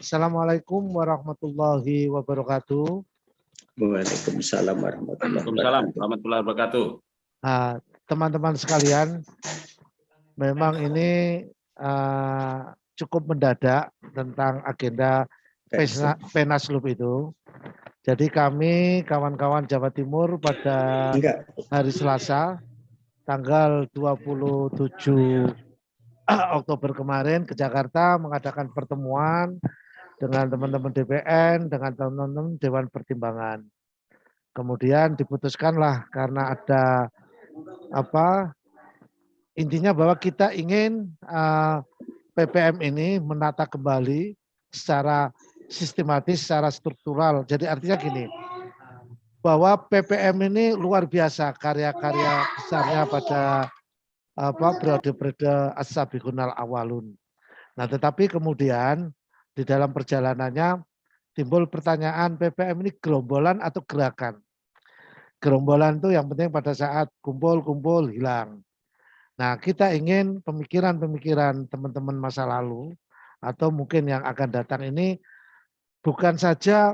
Assalamualaikum warahmatullahi wabarakatuh. Waalaikumsalam warahmatullahi wabarakatuh. Teman-teman sekalian, memang ini cukup mendadak tentang agenda Penaslub itu. Jadi kami kawan-kawan Jawa Timur pada hari Selasa tanggal 27 Oktober kemarin ke Jakarta mengadakan pertemuan dengan teman-teman DPN, dengan teman-teman Dewan Pertimbangan. Kemudian diputuskanlah karena ada intinya bahwa kita ingin PPM ini menata kembali secara sistematis, secara struktural. Jadi artinya gini, bahwa PPM ini luar biasa karya-karya besarnya pada periode-periode as-sabiqun al-awwalun. Nah, tetapi kemudian di dalam perjalanannya timbul pertanyaan, PPM ini gerombolan atau gerakan? Gerombolan itu yang penting pada saat kumpul-kumpul hilang. Nah, kita ingin pemikiran-pemikiran teman-teman masa lalu atau mungkin yang akan datang ini bukan saja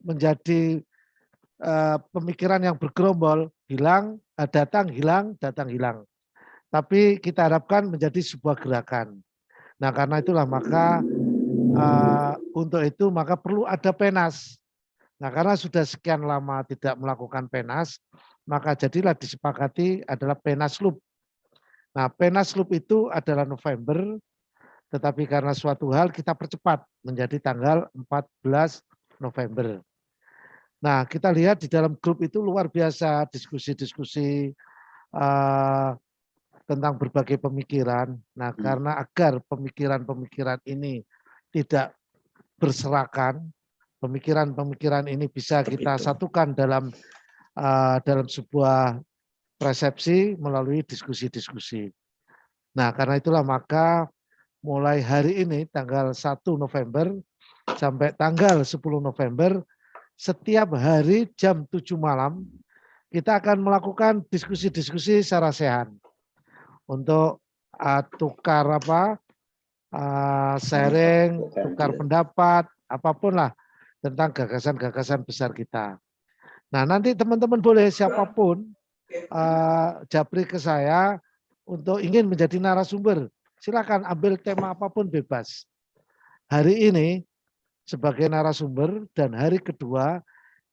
menjadi pemikiran yang bergerombol, datang, hilang. Tapi kita harapkan menjadi sebuah gerakan. Nah, karena itulah maka untuk itu maka perlu ada Penas. Nah, karena sudah sekian lama tidak melakukan Penas, maka jadilah disepakati adalah Penaslub. Nah, Penaslub itu adalah November, tetapi karena suatu hal kita percepat menjadi tanggal 14 November. Nah, kita lihat di dalam grup itu luar biasa diskusi-diskusi tentang berbagai pemikiran. Nah, karena agar pemikiran-pemikiran ini tidak berserakan, pemikiran-pemikiran ini bisa kita satukan dalam sebuah persepsi melalui diskusi-diskusi. Nah, karena itulah maka mulai hari ini tanggal 1 November sampai tanggal 10 November setiap hari jam 7 malam kita akan melakukan diskusi-diskusi secara sehat untuk tukar sharing, tukar pendapat, apapun lah tentang gagasan-gagasan besar kita. Nah, nanti teman-teman boleh siapapun japri ke saya untuk ingin menjadi narasumber. Silakan ambil tema apapun bebas. Hari ini sebagai narasumber dan hari kedua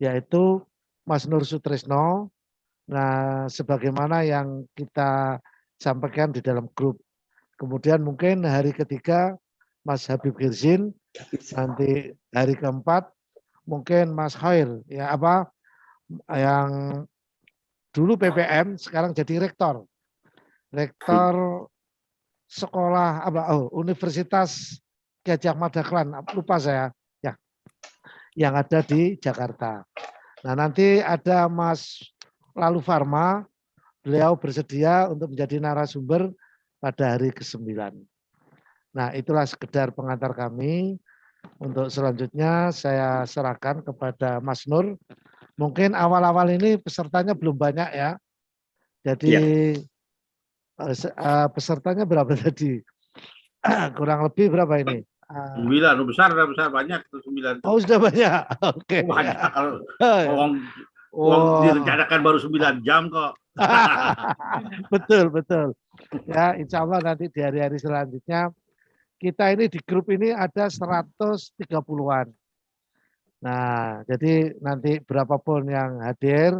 yaitu Mas Nur Sutrisno. Nah, sebagaimana yang kita sampaikan di dalam grup. Kemudian mungkin hari ketiga Mas Habib Girzin, nanti hari keempat mungkin Mas Khair yang dulu PPM sekarang jadi rektor sekolah Universitas Gajah Mada Klan, lupa saya ya, yang ada di Jakarta. Nah, nanti ada Mas Lalu Farma, beliau bersedia untuk menjadi narasumber pada hari ke-9. Nah, itulah sekedar pengantar kami. Untuk selanjutnya saya serahkan kepada Mas Nur. Mungkin awal-awal ini pesertanya belum banyak ya. Jadi pesertanya berapa tadi? Kurang lebih berapa ini? 9, besar banyak tuh 9. Oh, sudah banyak. Oke. Banyak kalau direncanakan baru 9 jam kok. Betul. Ya, insya Allah nanti di hari-hari selanjutnya kita ini di grup ini ada 130-an. Nah, jadi nanti berapapun yang hadir,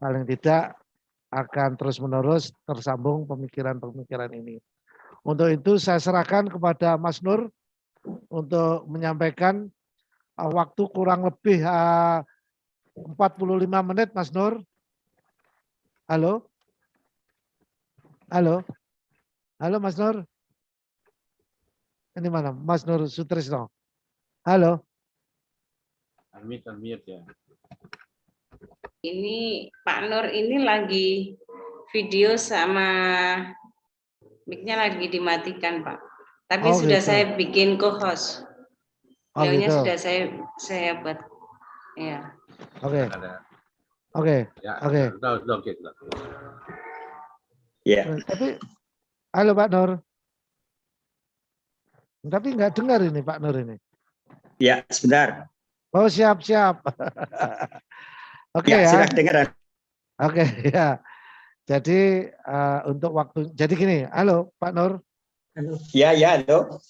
paling tidak akan terus-menerus tersambung pemikiran-pemikiran ini. Untuk itu saya serahkan kepada Mas Nur untuk menyampaikan waktu kurang lebih 45 menit, Mas Nur. Halo? Halo? Halo, Mas Nur? Ini mana? Mas Nur Sutrisno. Halo? Unmute ya. Ini Pak Nur ini lagi video sama mic-nya lagi dimatikan, Pak. Tapi sudah gitu. Saya bikin co-host. Videonya gitu. Sudah saya buat. Ya. Oke. Ya. Tapi halo Pak Nur. Tapi nggak dengar ini Pak Nur ini. Ya, sebentar. Oh, siap. Oke Ya, ya. silakan dengar. Oke ya. Jadi untuk waktu, jadi gini, halo Pak Nur. Ya, halo.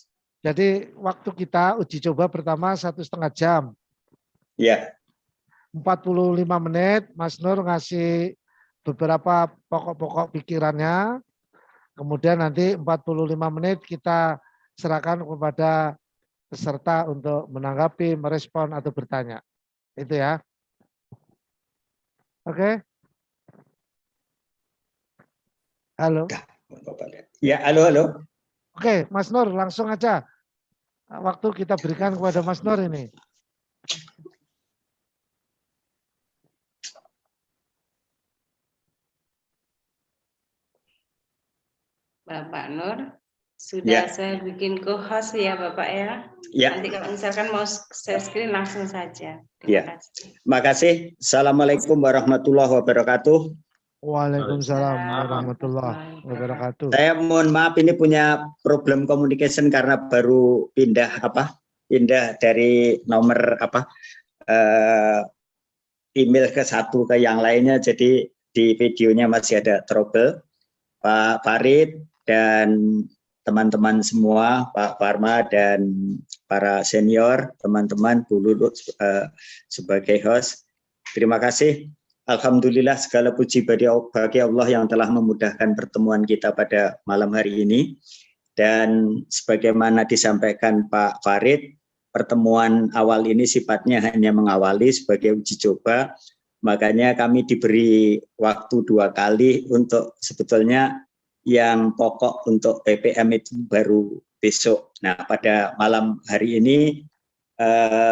Jadi waktu kita uji coba pertama 1,5 jam. Ya. 45 menit, Mas Nur ngasih beberapa pokok-pokok pikirannya. Kemudian nanti 45 menit kita serahkan kepada peserta untuk menanggapi, merespon atau bertanya. Itu ya. Oke. Halo. Ya, halo. Oke, Mas Nur langsung aja. Waktu kita berikan kepada Mas Nur ini. Bapak Nur, sudah saya bikin co-host ya Bapak ya. Nanti kalau misalkan mau share screen langsung saja. Terima kasih. Makasih. Assalamualaikum warahmatullahi wabarakatuh. Waalaikumsalam warahmatullahi wabarakatuh. Saya mohon maaf ini punya problem communication karena baru pindah dari nomor email ke satu ke yang lainnya, jadi di videonya masih ada trouble. Pak Farid dan teman-teman semua, Pak Parma dan para senior, teman-teman Bu Lulu sebagai host. Terima kasih. Alhamdulillah segala puji bagi Allah yang telah memudahkan pertemuan kita pada malam hari ini. Dan sebagaimana disampaikan Pak Farid, pertemuan awal ini sifatnya hanya mengawali sebagai uji coba. Makanya kami diberi waktu 2 kali untuk sebetulnya yang pokok untuk PPM itu baru besok. Nah, pada malam hari ini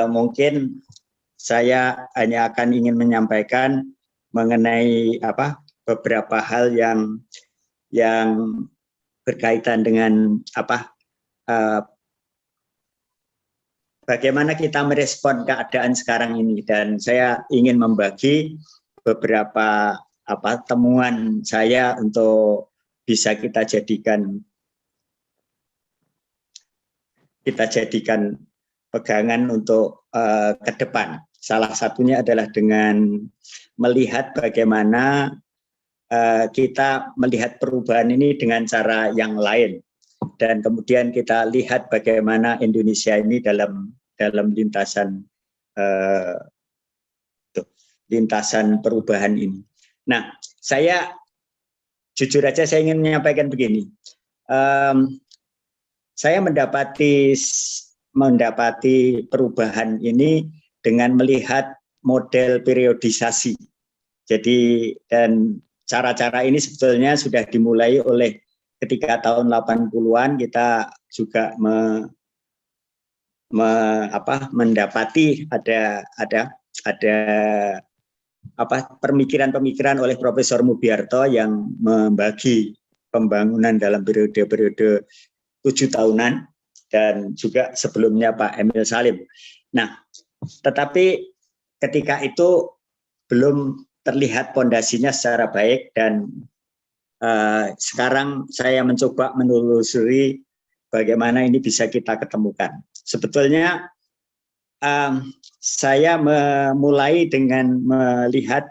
mungkin saya hanya akan ingin menyampaikan mengenai beberapa hal yang berkaitan dengan bagaimana kita merespon keadaan sekarang ini, dan saya ingin membagi beberapa temuan saya untuk bisa kita jadikan pegangan untuk ke depan. Salah satunya adalah dengan melihat bagaimana kita melihat perubahan ini dengan cara yang lain. Dan kemudian kita lihat bagaimana Indonesia ini dalam lintasan perubahan ini. Nah, saya jujur aja saya ingin menyampaikan begini. Saya mendapati perubahan ini dengan melihat model periodisasi. Jadi dan cara-cara ini sebetulnya sudah dimulai oleh ketika tahun 80-an kita juga mendapati ada pemikiran-pemikiran oleh Profesor Mubiarto yang membagi pembangunan dalam periode-periode 7 tahunan dan juga sebelumnya Pak Emil Salim. Nah, tetapi ketika itu belum terlihat pondasinya secara baik, dan sekarang saya mencoba menelusuri bagaimana ini bisa kita ketemukan. Sebetulnya saya memulai dengan melihat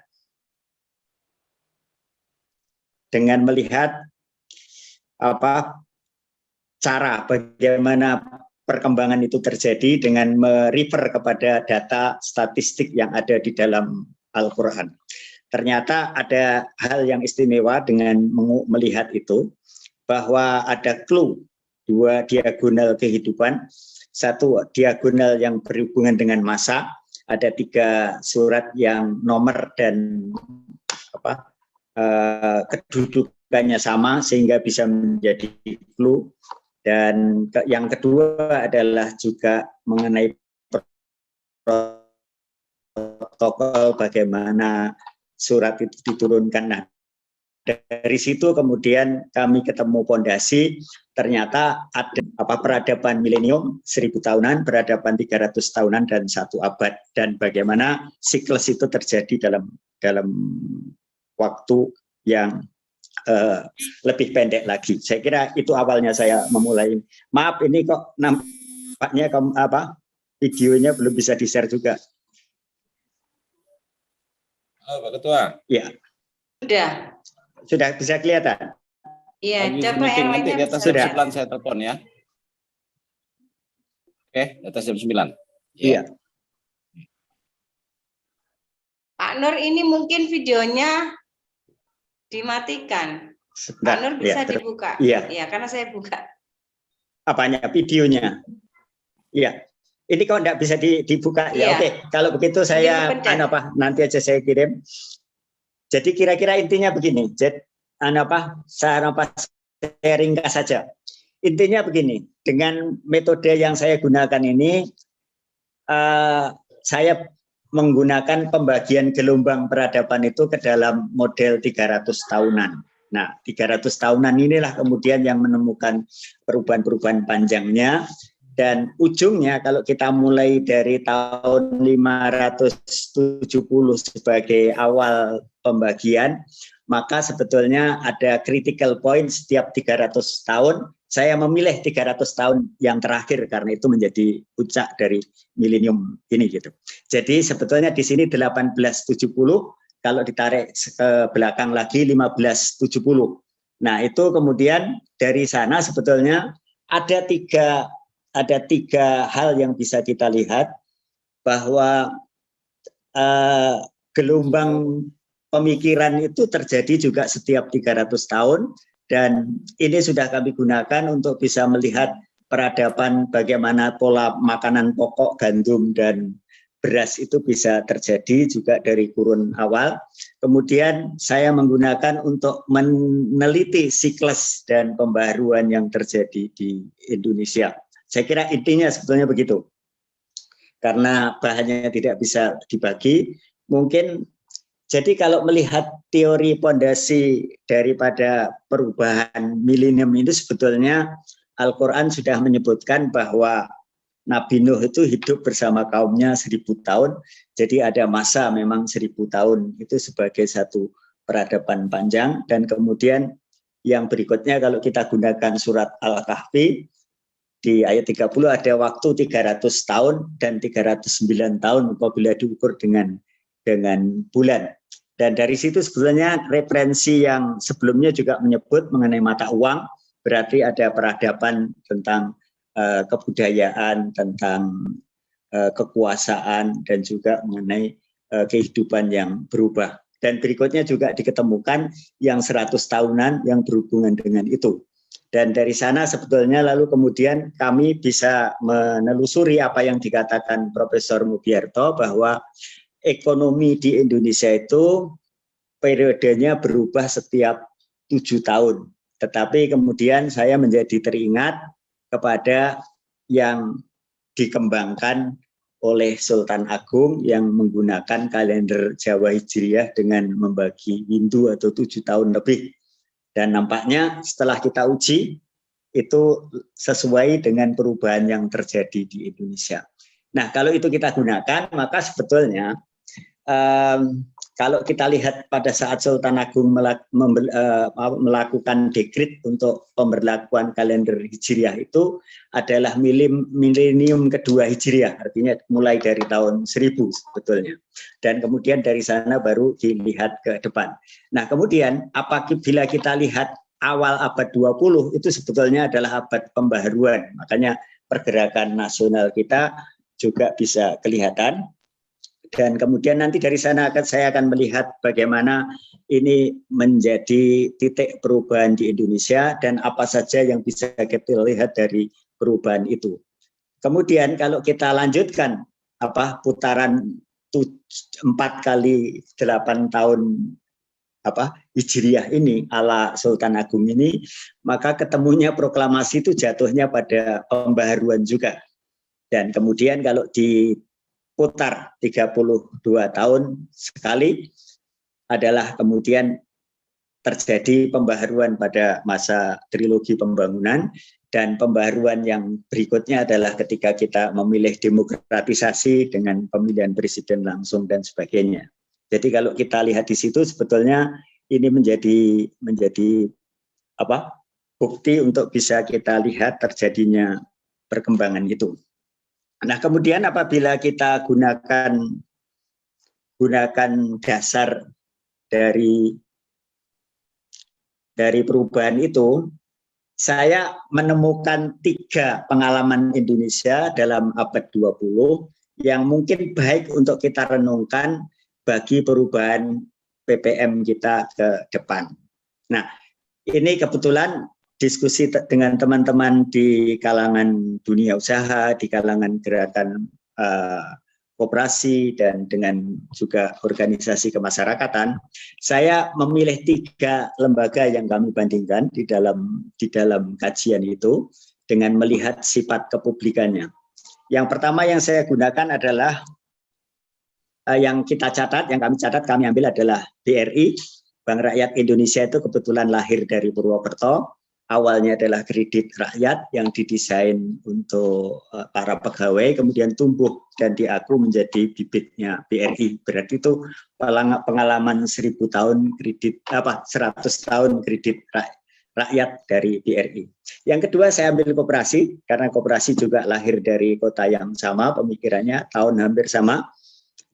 cara bagaimana perkembangan itu terjadi dengan merefer kepada data statistik yang ada di dalam Al-Quran. Ternyata ada hal yang istimewa dengan melihat itu, bahwa ada clue 2 diagonal kehidupan, 1 diagonal yang berhubungan dengan masa, ada 3 surat yang nomor dan kedudukannya sama sehingga bisa menjadi clue. Dan yang kedua adalah juga mengenai protokol bagaimana surat itu diturunkan. Nah, dari situ kemudian kami ketemu pondasi, ternyata ada peradaban milenium 1000 tahunan, peradaban 300 tahunan, dan 1 abad, dan bagaimana siklus itu terjadi dalam waktu yang lebih pendek lagi. Saya kira itu awalnya saya memulai. Maaf, ini kok nampaknya videonya belum bisa di-share juga. Pak Ketua. Ya. Sudah bisa kelihatan? Iya, coba yang nanti di lainnya atas bisa jam Sudah. 9 saya telepon ya. Oke, di atas jam 9. Iya. Pak Nur, ini mungkin videonya dimatikan. Pak Nur bisa dibuka? Iya. Iya, karena saya buka. Apanya? Videonya? Iya. Ini kok enggak bisa dibuka? Iya. Ya, oke. Kalau begitu saya nanti aja saya kirim. Jadi kira-kira intinya begini. Jadi saya ringkas saja. Intinya begini, dengan metode yang saya gunakan ini, saya menggunakan pembagian gelombang peradaban itu ke dalam model 300 tahunan. Nah, 300 tahunan inilah kemudian yang menemukan perubahan-perubahan panjangnya, dan ujungnya kalau kita mulai dari tahun 570 sebagai awal pembagian, maka sebetulnya ada critical point setiap 300 tahun. Saya memilih 300 tahun yang terakhir karena itu menjadi puncak dari milenium ini gitu. Jadi sebetulnya di sini 1870, kalau ditarik ke belakang lagi 1570. Nah, itu kemudian dari sana sebetulnya ada tiga hal yang bisa kita lihat, bahwa gelombang pemikiran itu terjadi juga setiap 300 tahun, dan ini sudah kami gunakan untuk bisa melihat peradaban bagaimana pola makanan pokok gandum dan beras itu bisa terjadi juga dari kurun awal. Kemudian saya menggunakan untuk meneliti siklus dan pembaharuan yang terjadi di Indonesia. Saya kira intinya sebetulnya begitu. Karena bahannya tidak bisa dibagi, mungkin jadi kalau melihat teori pondasi daripada perubahan milenium ini, sebetulnya Al-Quran sudah menyebutkan bahwa Nabi Nuh itu hidup bersama kaumnya 1000 tahun. Jadi ada masa memang 1000 tahun itu sebagai satu peradaban panjang. Dan kemudian yang berikutnya kalau kita gunakan surat Al-Kahfi, di ayat 30 ada waktu 300 tahun dan 309 tahun apabila diukur dengan bulan. Dan dari situ sebetulnya referensi yang sebelumnya juga menyebut mengenai mata uang, berarti ada peradaban tentang kebudayaan, tentang kekuasaan, dan juga mengenai kehidupan yang berubah. Dan berikutnya juga diketemukan yang 100 tahunan yang berhubungan dengan itu. Dan dari sana sebetulnya lalu kemudian kami bisa menelusuri apa yang dikatakan Profesor Mugiarto, bahwa ekonomi di Indonesia itu periodenya berubah setiap 7 tahun. Tetapi kemudian saya menjadi teringat kepada yang dikembangkan oleh Sultan Agung yang menggunakan kalender Jawa Hijriah dengan membagi windu atau 7 tahun lebih. Dan nampaknya setelah kita uji, itu sesuai dengan perubahan yang terjadi di Indonesia. Nah, kalau itu kita gunakan, maka sebetulnya kalau kita lihat pada saat Sultan Agung melakukan dekret untuk pemberlakuan kalender Hijriah itu adalah milenium kedua Hijriah, artinya mulai dari tahun 1000 sebetulnya. Dan kemudian dari sana baru dilihat ke depan. Nah, kemudian apabila kita lihat awal abad 20 itu sebetulnya adalah abad pembaharuan. Makanya pergerakan nasional kita juga bisa kelihatan. Dan kemudian nanti dari sana saya akan melihat bagaimana ini menjadi titik perubahan di Indonesia dan apa saja yang bisa kita lihat dari perubahan itu. Kemudian kalau kita lanjutkan putaran 4 kali 8 tahun Hijriah ini ala Sultan Agung ini, maka ketemunya proklamasi itu jatuhnya pada pembaharuan juga. Dan kemudian kalau diputar 32 tahun sekali adalah kemudian terjadi pembaharuan pada masa trilogi pembangunan, dan pembaharuan yang berikutnya adalah ketika kita memilih demokratisasi dengan pemilihan presiden langsung dan sebagainya. Jadi kalau kita lihat di situ sebetulnya ini menjadi bukti untuk bisa kita lihat terjadinya perkembangan itu. Nah, kemudian apabila kita gunakan dasar dari perubahan itu, saya menemukan 3 pengalaman Indonesia dalam abad 20 yang mungkin baik untuk kita renungkan bagi perubahan PPM kita ke depan. Nah, ini kebetulan diskusi dengan teman-teman di kalangan dunia usaha, di kalangan gerakan koperasi, dan dengan juga organisasi kemasyarakatan, saya memilih 3 lembaga yang kami bandingkan di dalam kajian itu dengan melihat sifat kepublikannya. Yang pertama yang saya gunakan adalah yang kami ambil adalah BRI, Bank Rakyat Indonesia. Itu kebetulan lahir dari Purwokerto. Awalnya adalah kredit rakyat yang didesain untuk para pegawai, kemudian tumbuh dan diaku menjadi bibitnya BRI. Berarti itu pengalaman 100 tahun kredit 100 tahun kredit rakyat dari BRI. Yang kedua saya ambil koperasi, karena koperasi juga lahir dari kota yang sama, pemikirannya tahun hampir sama,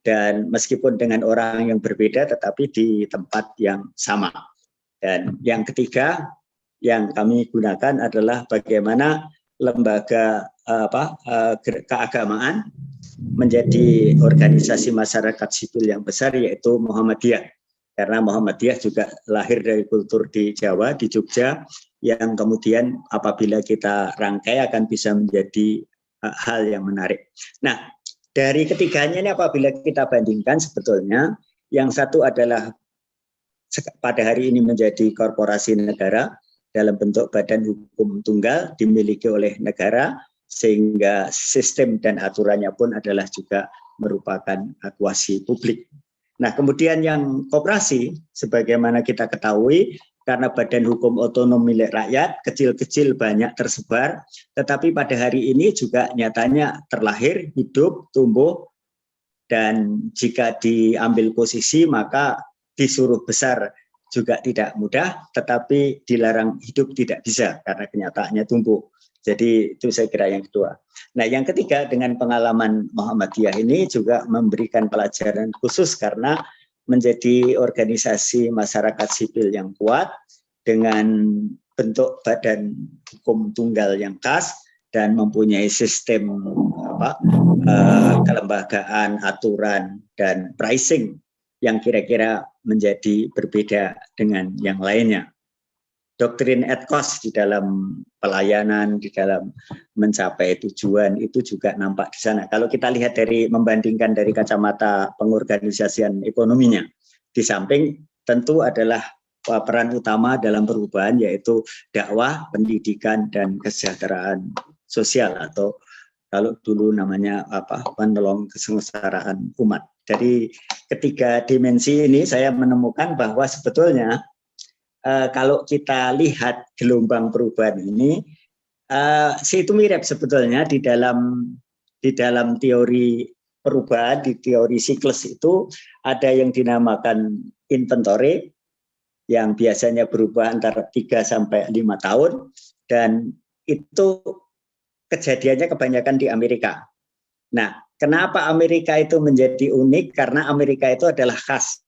dan meskipun dengan orang yang berbeda tetapi di tempat yang sama. Dan yang ketiga yang kami gunakan adalah bagaimana lembaga keagamaan menjadi organisasi masyarakat sipil yang besar, yaitu Muhammadiyah. Karena Muhammadiyah juga lahir dari kultur di Jawa, di Jogja, yang kemudian apabila kita rangkai akan bisa menjadi hal yang menarik. Nah, dari ketiganya ini apabila kita bandingkan, sebetulnya yang satu adalah pada hari ini menjadi korporasi negara dalam bentuk badan hukum tunggal dimiliki oleh negara, sehingga sistem dan aturannya pun adalah juga merupakan akuasi publik. Nah, kemudian yang koperasi, sebagaimana kita ketahui, karena badan hukum otonom milik rakyat, kecil-kecil banyak tersebar, tetapi pada hari ini juga nyatanya terlahir, hidup, tumbuh, dan jika diambil posisi maka disuruh besar juga tidak mudah, tetapi dilarang hidup tidak bisa karena kenyataannya tumbuh. Jadi itu saya kira yang kedua. Nah, yang ketiga, dengan pengalaman Muhammadiyah ini juga memberikan pelajaran khusus karena menjadi organisasi masyarakat sipil yang kuat dengan bentuk badan hukum tunggal yang khas dan mempunyai sistem kelembagaan, aturan, dan pricing yang kira-kira menjadi berbeda dengan yang lainnya. Doktrin ad cost di dalam pelayanan, di dalam mencapai tujuan itu juga nampak di sana. Kalau kita lihat membandingkan dari kacamata pengorganisasian ekonominya, di samping tentu adalah peran utama dalam perubahan yaitu dakwah, pendidikan, dan kesejahteraan sosial, atau kalau dulu namanya penolong kesengsaraan umat. Dari ketiga dimensi ini saya menemukan bahwa sebetulnya kalau kita lihat gelombang perubahan ini, itu mirip sebetulnya di dalam teori perubahan, di teori siklus itu ada yang dinamakan inventory yang biasanya berubah antara 3 sampai 5 tahun, dan itu kejadiannya kebanyakan di Amerika. Nah, kenapa Amerika itu menjadi unik? Karena Amerika itu adalah khas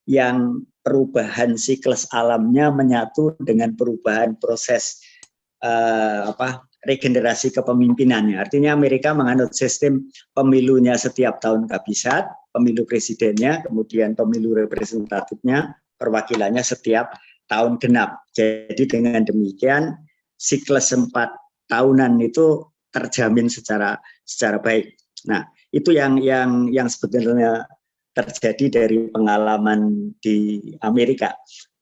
yang perubahan siklus alamnya menyatu dengan perubahan proses regenerasi kepemimpinannya. Artinya Amerika menganut sistem pemilunya setiap tahun kabisat, pemilu presidennya, kemudian pemilu representatifnya, perwakilannya setiap tahun genap. Jadi dengan demikian siklus 4 tahunan itu terjamin secara baik. Nah, itu yang sebetulnya terjadi dari pengalaman di Amerika.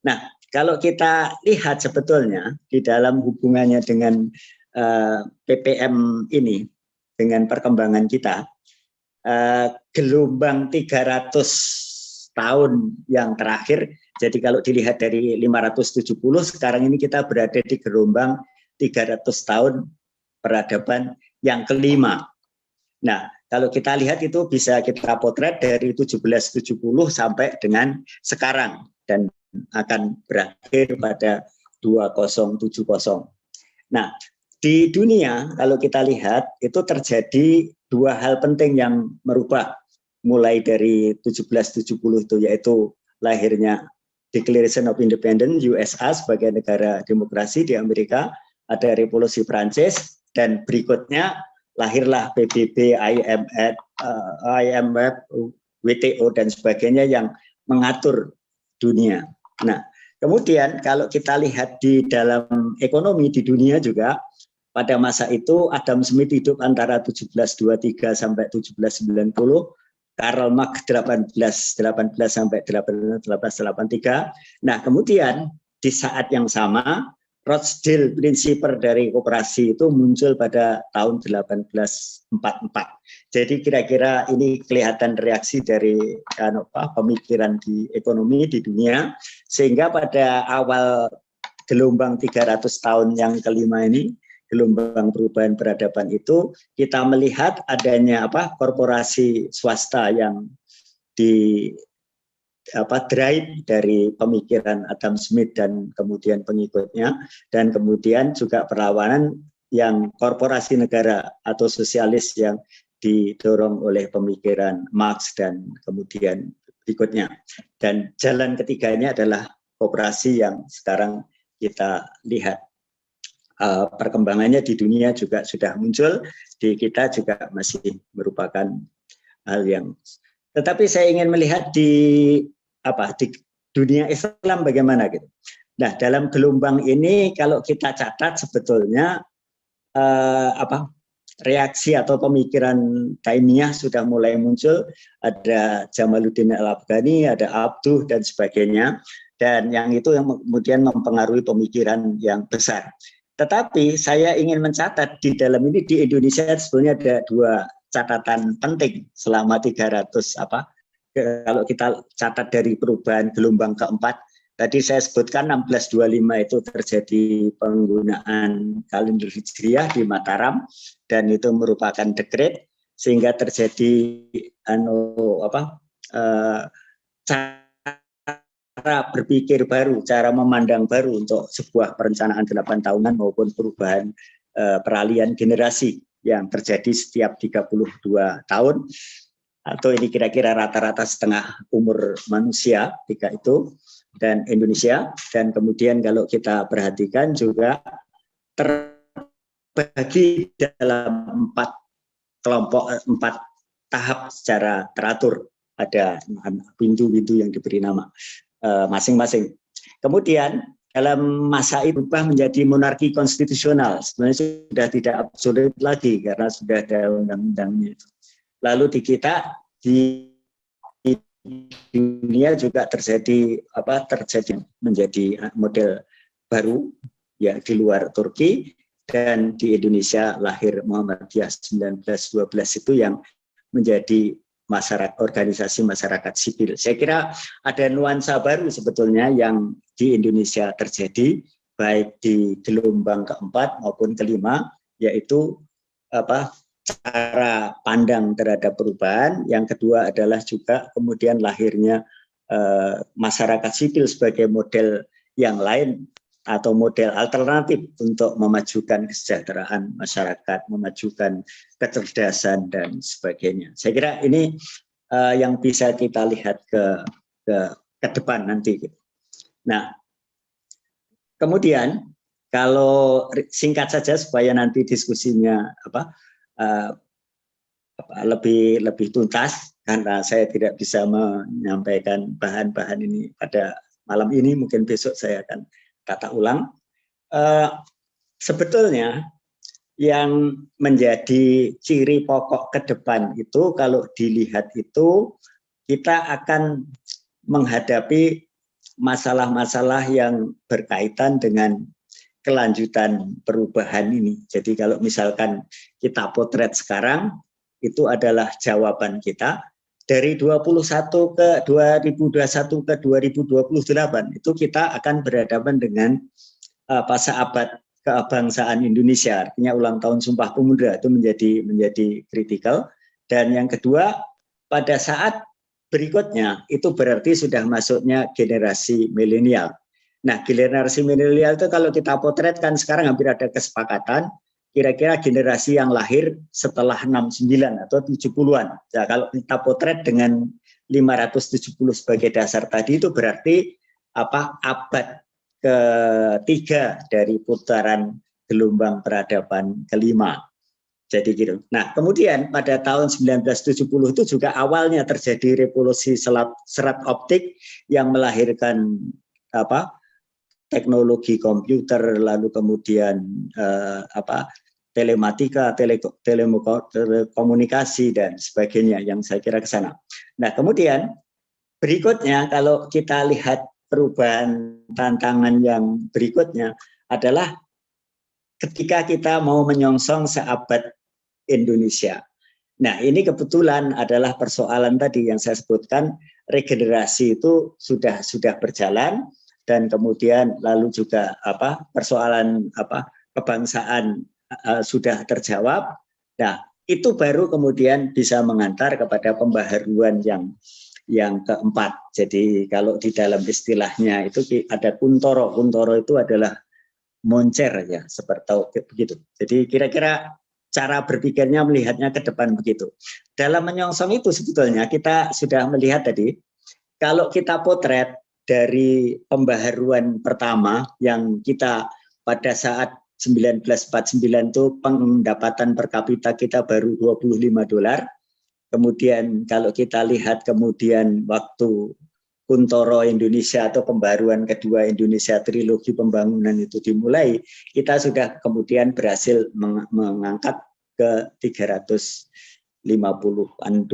Nah, kalau kita lihat sebetulnya di dalam hubungannya dengan PPM ini, dengan perkembangan kita, gelombang 300 tahun yang terakhir, jadi kalau dilihat dari 570, sekarang ini kita berada di gelombang 300 tahun peradaban yang kelima. Nah, kalau kita lihat itu bisa kita potret dari 1770 sampai dengan sekarang dan akan berakhir pada 2070. Nah, di dunia kalau kita lihat itu terjadi dua hal penting yang merubah mulai dari 1770 itu, yaitu lahirnya Declaration of Independence USA sebagai negara demokrasi di Amerika, ada revolusi Prancis, dan berikutnya lahirlah PBB, IMF, WTO dan sebagainya yang mengatur dunia. Nah, kemudian kalau kita lihat di dalam ekonomi di dunia juga, pada masa itu Adam Smith hidup antara 1723 sampai 1790, Karl Marx 1818 sampai 1883. Nah, kemudian di saat yang sama Rothschild, prinsipal dari koperasi itu muncul pada tahun 1844. Jadi kira-kira ini kelihatan reaksi dari pemikiran di ekonomi di dunia, sehingga pada awal gelombang 300 tahun yang kelima ini, gelombang perubahan peradaban itu, kita melihat adanya korporasi swasta yang drive dari pemikiran Adam Smith dan kemudian pengikutnya, dan kemudian juga perlawanan yang korporasi negara atau sosialis yang didorong oleh pemikiran Marx dan kemudian berikutnya. Dan jalan ketiganya adalah koperasi yang sekarang kita lihat. Perkembangannya di dunia juga sudah muncul, di kita juga masih merupakan hal yang. Tetapi saya ingin melihat di dunia Islam bagaimana gitu. Nah, dalam gelombang ini kalau kita catat sebetulnya reaksi atau pemikiran Taimiyah sudah mulai muncul, ada Jamaluddin Al-Afghani, ada Abduh dan sebagainya, dan yang itu yang kemudian mempengaruhi pemikiran yang besar. Tetapi saya ingin mencatat di dalam ini di Indonesia sebenarnya ada dua catatan penting selama 300 kalau kita catat dari perubahan gelombang keempat. Tadi saya sebutkan 1625 itu terjadi penggunaan kalender Hijriah di Mataram, dan itu merupakan dekret sehingga terjadi cara berpikir baru, cara memandang baru untuk sebuah perencanaan 8 tahunan maupun perubahan peralihan generasi yang terjadi setiap 32 tahun, atau ini kira-kira rata-rata setengah umur manusia ketika itu, dan Indonesia. Dan kemudian kalau kita perhatikan juga terbagi dalam 4 kelompok, 4 tahap secara teratur, ada pintu-pintu yang diberi nama masing-masing. Kemudian dalam masa itu berubah menjadi monarki konstitusional. Sebenarnya sudah tidak absolut lagi karena sudah ada undang-undangnya. Lalu di kita di dunia juga terjadi menjadi model baru ya di luar Turki, dan di Indonesia lahir Muhammadiyah 1912 itu yang menjadi organisasi masyarakat sipil. Saya kira ada nuansa baru sebetulnya yang di Indonesia terjadi, baik di gelombang keempat maupun kelima, yaitu cara pandang terhadap perubahan. Yang kedua adalah juga kemudian lahirnya masyarakat sipil sebagai model yang lain atau model alternatif untuk memajukan kesejahteraan masyarakat, memajukan kecerdasan dan sebagainya. Saya kira ini yang bisa kita lihat ke depan nanti. Nah, kemudian kalau singkat saja supaya nanti diskusinya lebih tuntas, karena saya tidak bisa menyampaikan bahan-bahan ini pada malam ini, mungkin besok saya akan kata ulang. Sebetulnya yang menjadi ciri pokok ke depan itu kalau dilihat itu kita akan menghadapi masalah-masalah yang berkaitan dengan kelanjutan perubahan ini. Jadi kalau misalkan kita potret sekarang, itu adalah jawaban kita. Dari 2021 ke 2028 itu kita akan berhadapan dengan abad kebangsaan Indonesia, artinya ulang tahun Sumpah Pemuda itu menjadi kritikal. Dan yang kedua, pada saat berikutnya itu berarti sudah masuknya generasi milenial. Nah, generasi milenial itu kalau kita potretkan sekarang hampir ada kesepakatan kira-kira generasi yang lahir setelah 69 atau 70-an. Ya, kalau kita potret dengan 570 sebagai dasar tadi itu berarti abad ketiga dari putaran gelombang peradaban kelima. Jadi gitu. Nah, kemudian pada tahun 1970 itu juga awalnya terjadi revolusi serat optik yang melahirkan teknologi komputer, lalu kemudian telematika, telekomunikasi dan sebagainya yang saya kira ke sana. Nah, kemudian berikutnya kalau kita lihat perubahan tantangan yang berikutnya adalah ketika kita mau menyongsong seabad Indonesia. Nah, ini kebetulan adalah persoalan tadi yang saya sebutkan, regenerasi itu sudah berjalan, dan kemudian lalu juga persoalan kebangsaan sudah terjawab. Nah, itu baru kemudian bisa mengantar kepada pembaharuan yang keempat. Jadi kalau di dalam istilahnya itu ada kuntoro. Kuntoro itu adalah moncer ya, seperti begitu. Jadi kira-kira cara berpikirnya melihatnya ke depan begitu. Dalam menyongsong itu sebetulnya kita sudah melihat tadi, kalau kita potret dari pembaharuan pertama yang kita pada saat 1949 itu pendapatan per kapita kita baru $25. Kemudian kalau kita lihat kemudian waktu Kuntoro Indonesia atau pembaruan kedua Indonesia, trilogi pembangunan itu dimulai, kita sudah kemudian berhasil mengangkat ke $350-an.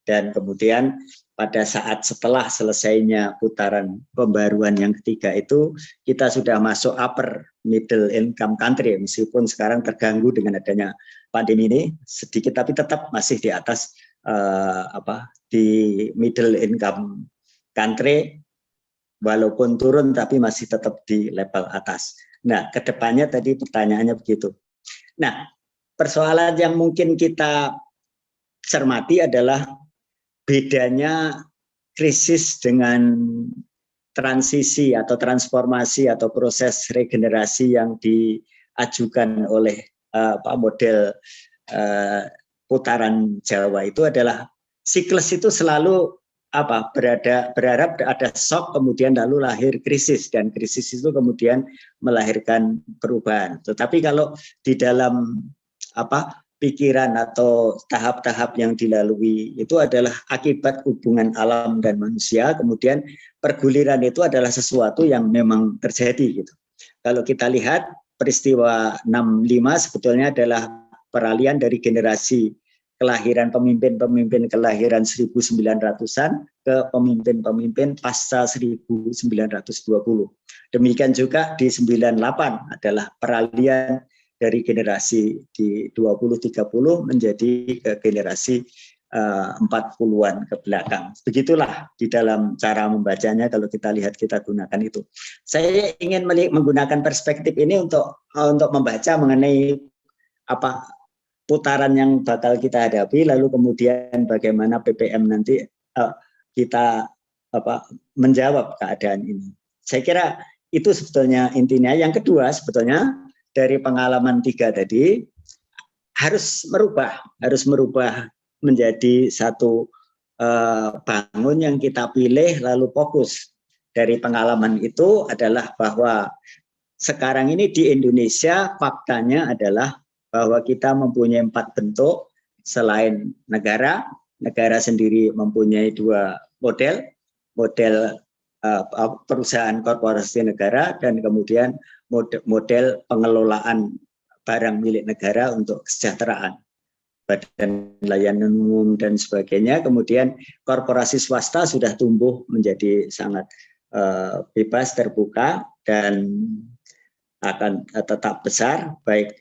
Dan kemudian pada saat setelah selesainya putaran pembaruan yang ketiga itu, kita sudah masuk upper middle income country, meskipun sekarang terganggu dengan adanya pandemi ini sedikit, tapi tetap masih di atas di middle income country, walaupun turun tapi masih tetap di level atas. Nah, kedepannya tadi pertanyaannya begitu. Nah, persoalan yang mungkin kita cermati adalah bedanya krisis dengan transisi atau transformasi atau proses regenerasi yang diajukan oleh model putaran Jawa itu adalah siklus itu selalu berharap ada shock, kemudian lalu lahir krisis, dan krisis itu kemudian melahirkan perubahan. Tetapi kalau di dalam pikiran atau tahap-tahap yang dilalui itu adalah akibat hubungan alam dan manusia, kemudian perguliran itu adalah sesuatu yang memang terjadi gitu. Kalau kita lihat peristiwa 65 sebetulnya adalah peralihan dari generasi kelahiran pemimpin-pemimpin kelahiran 1900-an ke pemimpin-pemimpin pasca 1920. Demikian juga di 98 adalah peralihan dari generasi di 20-30 menjadi generasi 40-an ke belakang. Begitulah di dalam cara membacanya kalau kita lihat, kita gunakan itu. Saya ingin menggunakan perspektif ini untuk membaca mengenai putaran yang bakal kita hadapi, lalu kemudian bagaimana PPM nanti kita menjawab keadaan ini. Saya kira itu sebetulnya intinya. Yang kedua sebetulnya dari pengalaman 3 tadi harus merubah menjadi satu bangun yang kita pilih lalu fokus. Dari pengalaman itu adalah bahwa sekarang ini di Indonesia faktanya adalah bahwa kita mempunyai 4 bentuk selain negara. Negara sendiri mempunyai 2 model perusahaan korporasi negara, dan kemudian model pengelolaan barang milik negara untuk kesejahteraan, badan layanan umum dan sebagainya. Kemudian korporasi swasta sudah tumbuh menjadi sangat bebas, terbuka, dan akan tetap besar, baik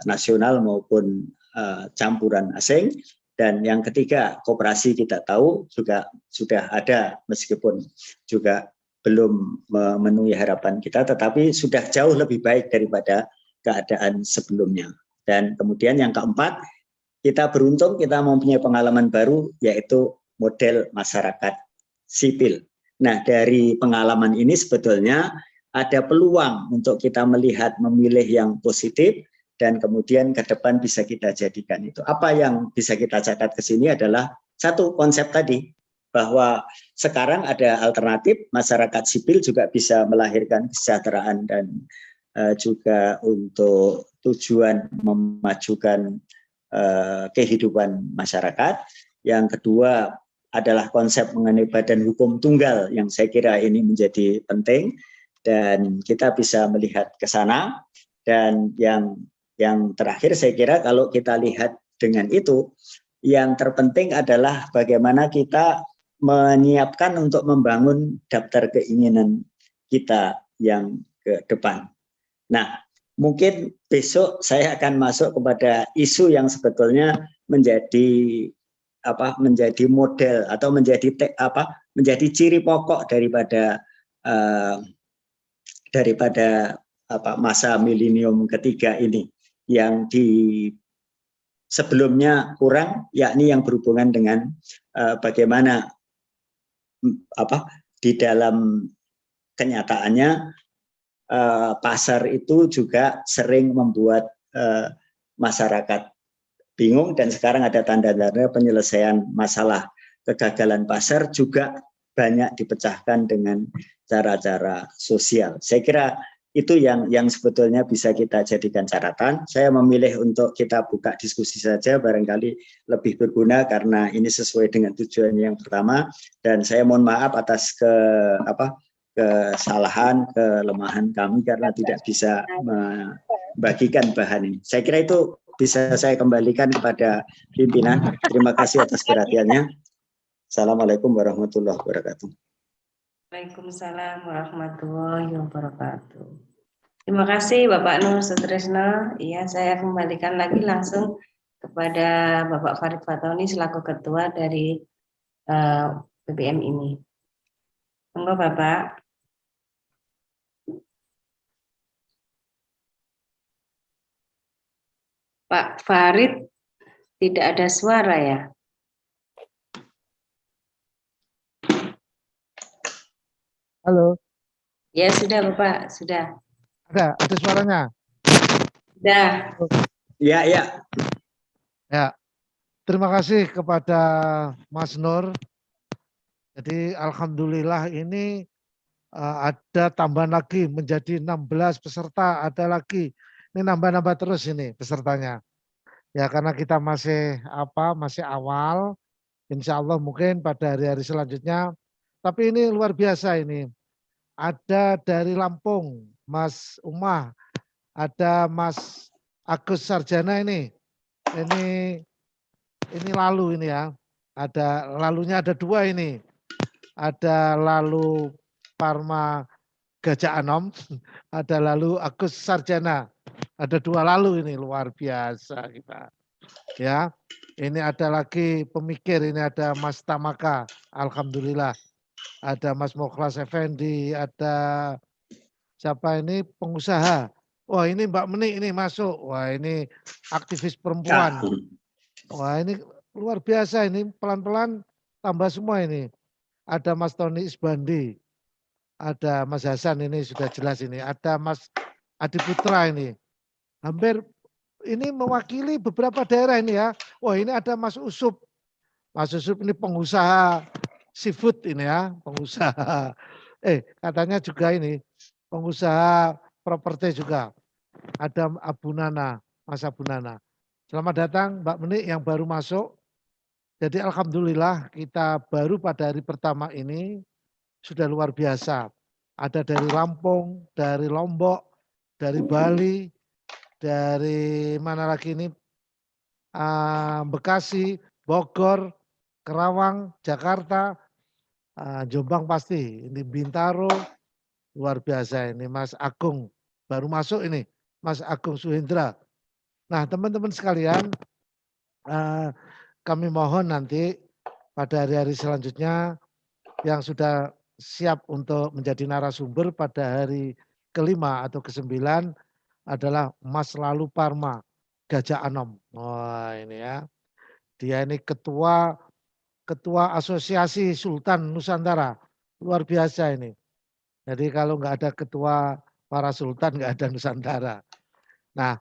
nasional maupun campuran asing. Dan yang ketiga, koperasi kita tahu juga sudah ada, meskipun juga belum memenuhi harapan kita, tetapi sudah jauh lebih baik daripada keadaan sebelumnya. Dan kemudian yang keempat, kita beruntung kita mempunyai pengalaman baru, yaitu model masyarakat sipil. Nah, dari pengalaman ini sebetulnya ada peluang untuk kita memilih yang positif, dan kemudian ke depan bisa kita jadikan itu. Apa yang bisa kita catat ke sini adalah satu konsep tadi, bahwa sekarang ada alternatif, masyarakat sipil juga bisa melahirkan kesejahteraan dan juga untuk tujuan memajukan kehidupan masyarakat. Yang kedua adalah konsep mengenai badan hukum tunggal yang saya kira ini menjadi penting dan kita bisa melihat ke sana. Dan yang terakhir saya kira kalau kita lihat dengan itu, yang terpenting adalah bagaimana kita menyiapkan untuk membangun daftar keinginan kita yang ke depan. Nah, mungkin besok saya akan masuk kepada isu yang sebetulnya menjadi model atau menjadi ciri pokok daripada masa milenium ketiga ini yang sebelumnya kurang, yakni yang berhubungan dengan bagaimana di dalam kenyataannya pasar itu juga sering membuat masyarakat bingung, dan sekarang ada tanda-tanda penyelesaian masalah kegagalan pasar juga banyak dipecahkan dengan cara-cara sosial. Saya kira itu yang sebetulnya bisa kita jadikan catatan. Saya memilih untuk kita buka diskusi saja, barangkali lebih berguna karena ini sesuai dengan tujuan yang pertama, dan saya mohon maaf atas kesalahan, kelemahan kami karena tidak bisa membagikan bahan ini. Saya kira itu bisa saya kembalikan kepada pimpinan. Terima kasih atas perhatiannya. Assalamualaikum warahmatullahi wabarakatuh. Waalaikumsalam warahmatullahi wabarakatuh. Terima kasih Bapak Nur Sutrisno. Iya, saya kembalikan lagi langsung kepada Bapak Farid Fatoni selaku ketua dari PPM ini. Monggo Bapak. Pak Farid tidak ada suara ya? Halo. Ya sudah Bapak, sudah. Ada suaranya? Sudah. Ya. Ya. Terima kasih kepada Mas Nur. Jadi alhamdulillah ini ada tambahan lagi menjadi 16 peserta, ada lagi. Ini nambah-nambah terus ini pesertanya. Ya karena kita masih awal, insya Allah mungkin pada hari-hari selanjutnya. Tapi ini luar biasa ini. Ada dari Lampung, Mas Umah, ada Mas Agus Sarjana ini lalu ini ya. Lalunya ada 2 ini. Ada lalu Parma Gajah Anom, ada lalu Agus Sarjana. Ada 2 lalu ini, luar biasa kita. Ya, ini ada lagi pemikir, ini ada Mas Tamaka, alhamdulillah. Ada Mas Mokhlas Effendi, ada siapa ini pengusaha. Wah ini Mbak Meni ini masuk. Wah ini aktivis perempuan. Wah ini luar biasa ini, pelan-pelan tambah semua ini. Ada Mas Tony Isbandi, ada Mas Hasan ini sudah jelas ini. Ada Mas Adi Putra ini. Hampir ini mewakili beberapa daerah ini ya. Wah ini ada Mas Usup. Mas Usup ini pengusaha seafood ini ya, pengusaha. Katanya juga ini pengusaha properti juga. Ada Abu Nana, Mas Abu Nana. Selamat datang Mbak Meni yang baru masuk. Jadi alhamdulillah kita baru pada hari pertama ini sudah luar biasa. Ada dari Lampung, dari Lombok, dari Bali, dari mana lagi ini, Bekasi, Bogor, Kerawang, Jakarta, Jombang pasti, ini Bintaro, luar biasa ini Mas Agung, baru masuk ini, Mas Agung Suhendra. Nah teman-teman sekalian, kami mohon nanti pada hari-hari selanjutnya yang sudah siap untuk menjadi narasumber pada hari ke-5 atau ke-9 adalah Mas Lalu Parma Gajah Anom. Wah ini ya, dia ini ketua Asosiasi Sultan Nusantara, luar biasa ini. Jadi kalau nggak ada ketua para sultan nggak ada Nusantara. Nah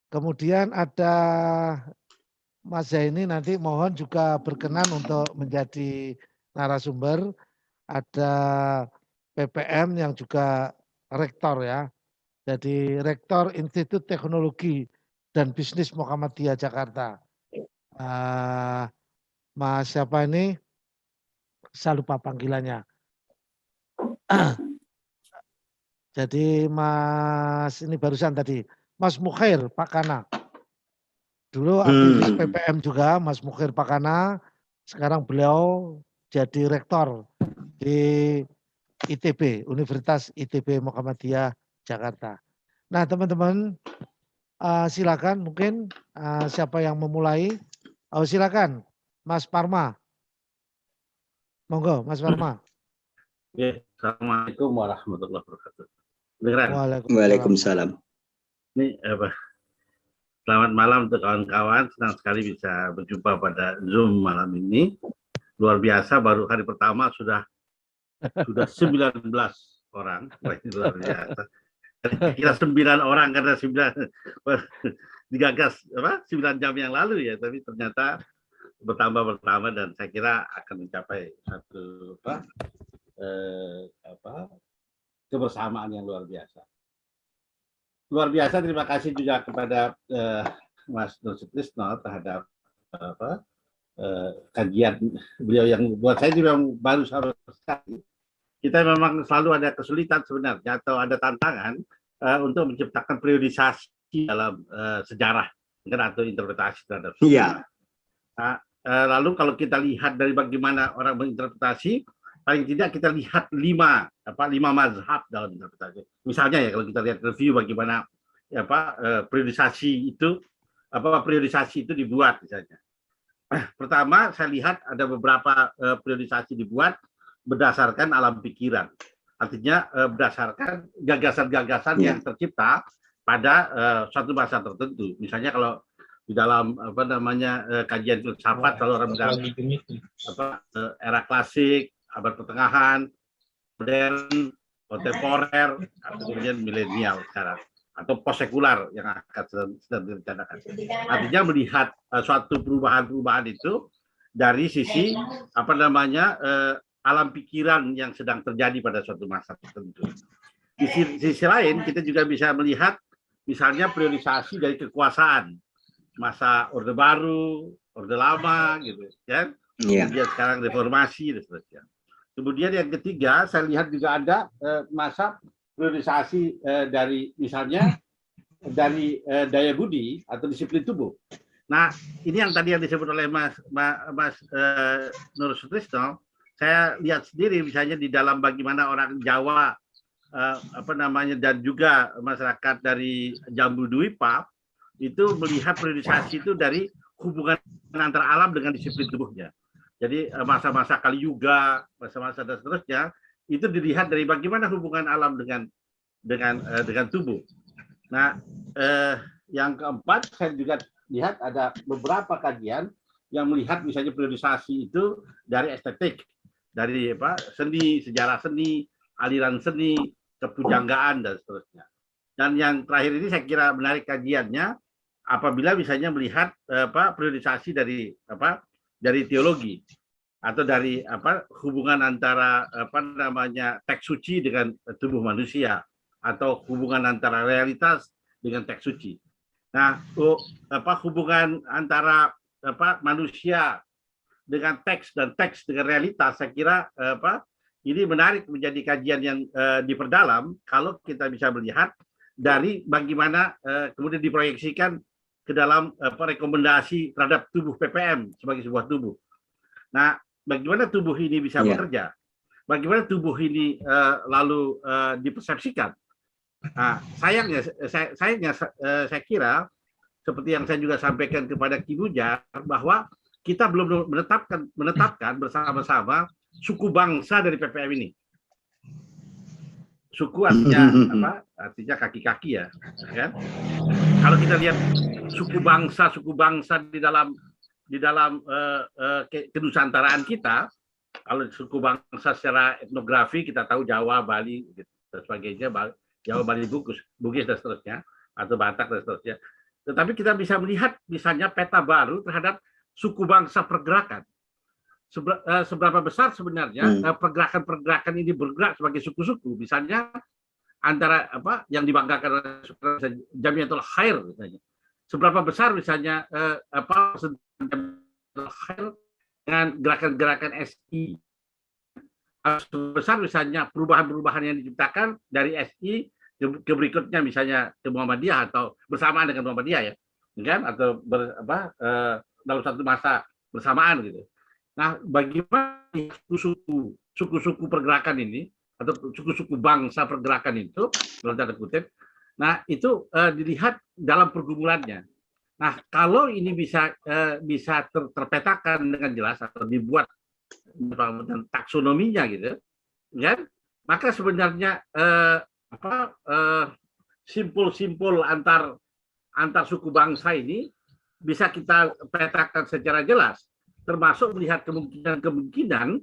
Kemudian ada Mas Zaini nanti mohon juga berkenan untuk menjadi narasumber. Ada PPM yang juga rektor ya. Jadi Rektor Institut Teknologi dan Bisnis Muhammadiyah Jakarta. Mas siapa ini? Saya lupa panggilannya. Jadi Mas ini barusan tadi, Mas Mukhair Pakana. Dulu aktivis PPM juga, Mas Mukhair Pakana. Sekarang beliau jadi rektor di ITB, Universitas ITB Muhammadiyah Jakarta. Nah teman-teman silakan mungkin siapa yang memulai. Oh silakan Mas Parma. Monggo Mas Parma. Ya, Assalamualaikum warahmatullahi wabarakatuh. Waalaikumsalam. Ini apa? Selamat malam untuk kawan-kawan. Senang sekali bisa berjumpa pada Zoom malam ini. Luar biasa, baru hari pertama sudah 19 orang. Wah, ini luar biasa. Kira 9 orang karena 9 digagas 9 jam yang lalu ya, tapi ternyata bertambah dan saya kira akan mencapai satu kebersamaan yang luar biasa. Luar biasa, terima kasih juga kepada Mas Nur Sutrisno terhadap kajian beliau yang buat saya juga baru sama sekali. Kita memang selalu ada kesulitan sebenarnya atau ada tantangan untuk menciptakan periodisasi dalam sejarah atau interpretasi terhadap sejarah. Lalu kalau kita lihat dari bagaimana orang menginterpretasi, paling tidak kita lihat lima mazhab dalam interpretasi. Misalnya ya kalau kita lihat review bagaimana periodisasi itu dibuat misalnya. Pertama saya lihat ada beberapa periodisasi dibuat berdasarkan alam pikiran. Artinya berdasarkan gagasan-gagasan yang tercipta pada suatu masa tertentu. Misalnya kalau di dalam kajian filsafat kalau orang bilang era klasik, abad pertengahan, modern, kontemporer, atau kemudian milenial sekarang, atau post-sekular yang akan sedang direncanakan. Artinya melihat suatu perubahan-perubahan itu dari sisi alam pikiran yang sedang terjadi pada suatu masa tertentu. Di sisi lain kita juga bisa melihat misalnya priorisasi dari kekuasaan, masa Orde Baru, Orde Lama, gitu kan. Kemudian sekarang reformasi dan seterusnya. Kemudian yang ketiga, saya lihat juga ada masa priorisasi dari misalnya dari daya budi atau disiplin tubuh. Nah, ini yang tadi yang disebut oleh Mas Nur Sutrisno, saya lihat sendiri misalnya di dalam bagaimana orang Jawa dan juga masyarakat dari Jambu Dwipa itu melihat priorisasi itu dari hubungan antara alam dengan disiplin tubuhnya. Jadi masa-masa Kali Yuga, masa-masa dan seterusnya itu dilihat dari bagaimana hubungan alam dengan tubuh. Nah, yang keempat saya juga lihat ada beberapa kajian yang melihat misalnya priorisasi itu dari estetik, dari seni, sejarah seni, aliran seni, kepujanggaan dan seterusnya. Dan yang terakhir ini saya kira menarik kajiannya apabila misalnya melihat priorisasi dari teologi atau dari hubungan antara teks suci dengan tubuh manusia atau hubungan antara realitas dengan teks suci. Nah, hubungan antara manusia dengan teks dan teks dengan realitas, saya kira ini menarik menjadi kajian yang diperdalam kalau kita bisa melihat dari bagaimana kemudian diproyeksikan ke dalam rekomendasi terhadap tubuh PPM sebagai sebuah tubuh. Nah, bagaimana tubuh ini bisa bekerja? Bagaimana tubuh ini lalu dipersepsikan? Nah, sayangnya saya kira seperti yang saya juga sampaikan kepada Ki Bujar bahwa kita belum menetapkan bersama-sama suku bangsa dari PPM ini. Suku artinya artinya kaki-kaki ya, kan? Kalau kita lihat suku bangsa di dalam kenusantaraan kita, kalau suku bangsa secara etnografi kita tahu Jawa, Bali dan sebagainya, Jawa, Bali, Bugis dan seterusnya, atau Batak dan seterusnya. tetapi kita bisa melihat misalnya peta baru terhadap suku bangsa pergerakan. Seberapa besar sebenarnya pergerakan-pergerakan ini bergerak sebagai suku-suku, misalnya antara apa yang dibanggakan oleh Jamiatul Khair misalnya. Seberapa besar misalnya Khair dengan gerakan-gerakan SI. Sebesar misalnya perubahan-perubahan yang diciptakan dari SI ke berikutnya misalnya ke Muhammadiyah atau bersamaan dengan Muhammadiyah ya, kan? Atau dalam satu masa bersamaan gitu. Nah, bagaimana suku-suku pergerakan ini atau suku-suku bangsa pergerakan itu, dalam tanda kutip, nah itu dilihat dalam pergumulannya. Nah, kalau ini bisa terpetakan dengan jelas atau dibuat taksonominya gitu, kan? Maka sebenarnya simpul-simpul antar suku bangsa ini bisa kita petakan secara jelas, termasuk melihat kemungkinan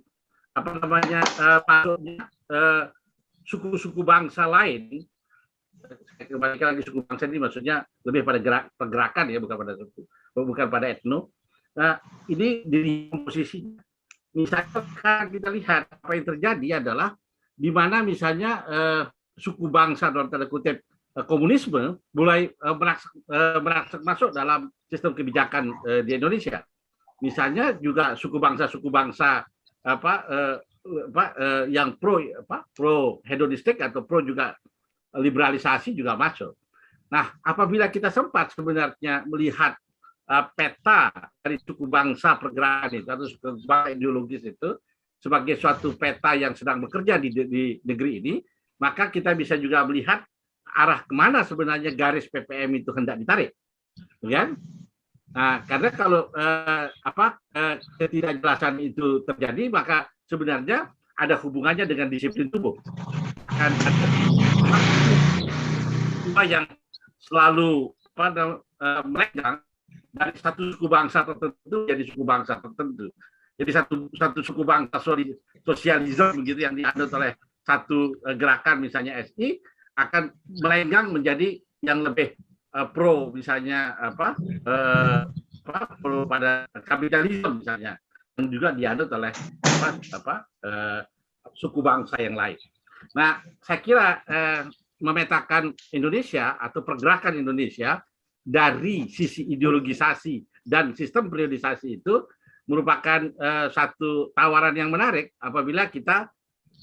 masuknya suku-suku bangsa lain. Kembali lagi suku bangsa ini maksudnya lebih pada pergerakan ya, bukan pada etno. Nah, ini di posisinya. Misalnya kita lihat apa yang terjadi adalah di mana misalnya suku bangsa dalam tanda kutip komunisme mulai masuk dalam sistem kebijakan di Indonesia. Misalnya juga suku bangsa yang pro hedonistik atau pro juga liberalisasi juga masuk. Nah, apabila kita sempat sebenarnya melihat peta dari suku bangsa pergerakan itu atau suku bangsa ideologis itu sebagai suatu peta yang sedang bekerja di negeri ini, maka kita bisa juga melihat arah kemana sebenarnya garis PPM itu hendak ditarik, kan? Nah, karena kalau ketidakjelasan itu terjadi, maka sebenarnya ada hubungannya dengan disiplin tubuh. Kan yang selalu melenggang dari satu suku bangsa tertentu jadi suku bangsa tertentu. Jadi satu suku bangsa sosialisme begitu yang dianut oleh satu gerakan misalnya SI akan melenggang menjadi yang lebih pro misalnya pro pada kapitalisme misalnya yang juga dianut oleh suku bangsa yang lain. Nah, saya kira memetakan Indonesia atau pergerakan Indonesia dari sisi ideologisasi dan sistem periodisasi itu merupakan satu tawaran yang menarik apabila kita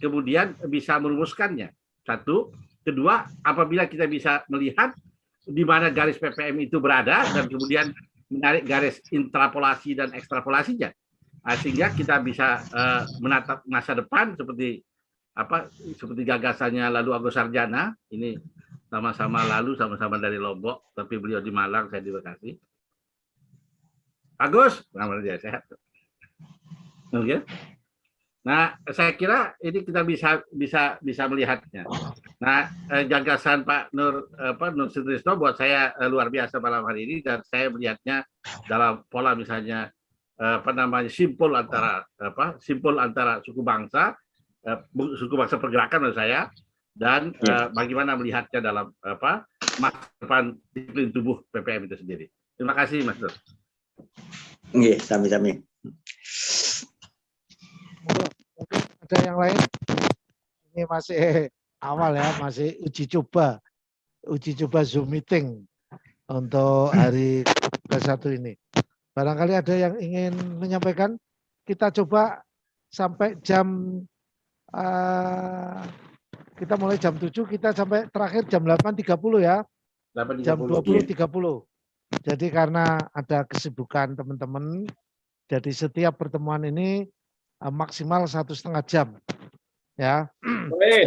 kemudian bisa merumuskannya. Satu, kedua, apabila kita bisa melihat di mana garis PPM itu berada dan kemudian menarik garis intrapolasi dan ekstrapolasinya, sehingga kita bisa menatap masa depan seperti gagasannya Lalu Agus Sarjana. Ini sama-sama lalu, sama-sama dari Lombok, tapi beliau di Malang, saya di Bekasi. Agus, nama dia sehat. Oke. Nah, saya kira ini kita bisa melihatnya. Nah, gagasan Pak Nur Sutrisno buat saya luar biasa malam hari ini, dan saya melihatnya dalam pola misalnya simpul antara suku bangsa pergerakan menurut saya, dan bagaimana melihatnya dalam masa depan disiplin tubuh PPM itu sendiri. Terima kasih, Mas Nur. Iya, sami-sami. Ada yang lain? Ini masih awal ya, masih uji coba Zoom meeting untuk hari ke-1 ini. Barangkali ada yang ingin menyampaikan, kita coba sampai jam kita mulai jam 7, kita sampai terakhir jam 8.30 ya. 8.30. Jam 20.30. Jadi karena ada kesibukan teman-teman, jadi setiap pertemuan ini maksimal 1,5 jam. Ya.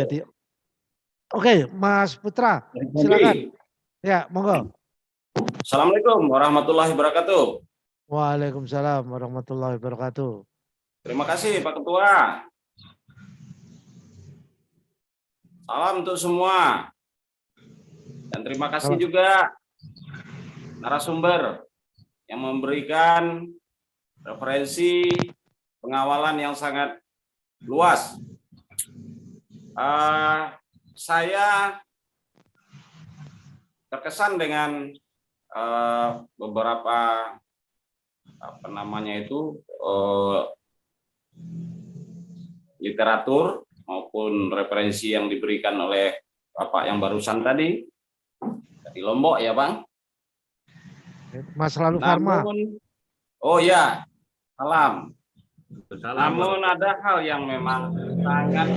Jadi oke, Mas Putra, silakan. Ya, monggo. Assalamualaikum warahmatullahi wabarakatuh. Waalaikumsalam warahmatullahi wabarakatuh. Terima kasih Pak Ketua. Salam untuk semua. Dan terima kasih juga narasumber yang memberikan referensi pengawalan yang sangat luas. Saya terkesan dengan beberapa apa namanya itu literatur maupun referensi yang diberikan oleh Bapak yang barusan tadi dari Lombok ya Bang. Mas Lalu Farma. Oh ya, salam. Salam. Namun ada hal yang memang sangat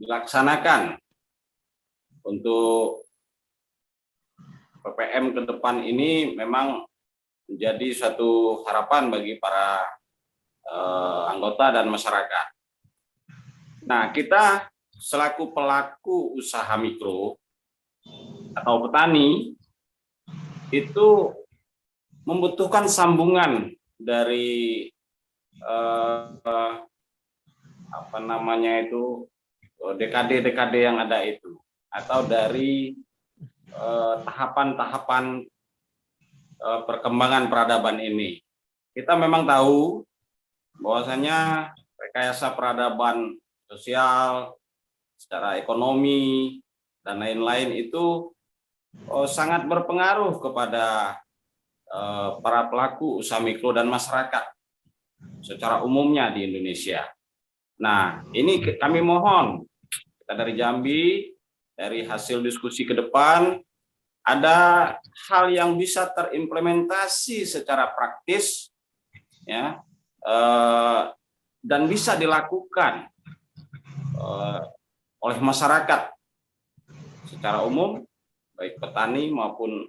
dilaksanakan untuk PPM ke depan ini memang menjadi suatu harapan bagi para anggota dan masyarakat. Nah, kita selaku pelaku usaha mikro atau petani itu membutuhkan sambungan dari apa namanya itu dekade-dekade yang ada itu, atau dari tahapan-tahapan perkembangan peradaban ini. Kita memang tahu bahwasanya rekayasa peradaban sosial, secara ekonomi, dan lain-lain itu sangat berpengaruh kepada para pelaku usaha mikro dan masyarakat secara umumnya di Indonesia. Nah, ini kami mohon kita dari Jambi, dari hasil diskusi ke depan, ada hal yang bisa terimplementasi secara praktis, ya, dan bisa dilakukan oleh masyarakat secara umum, baik petani maupun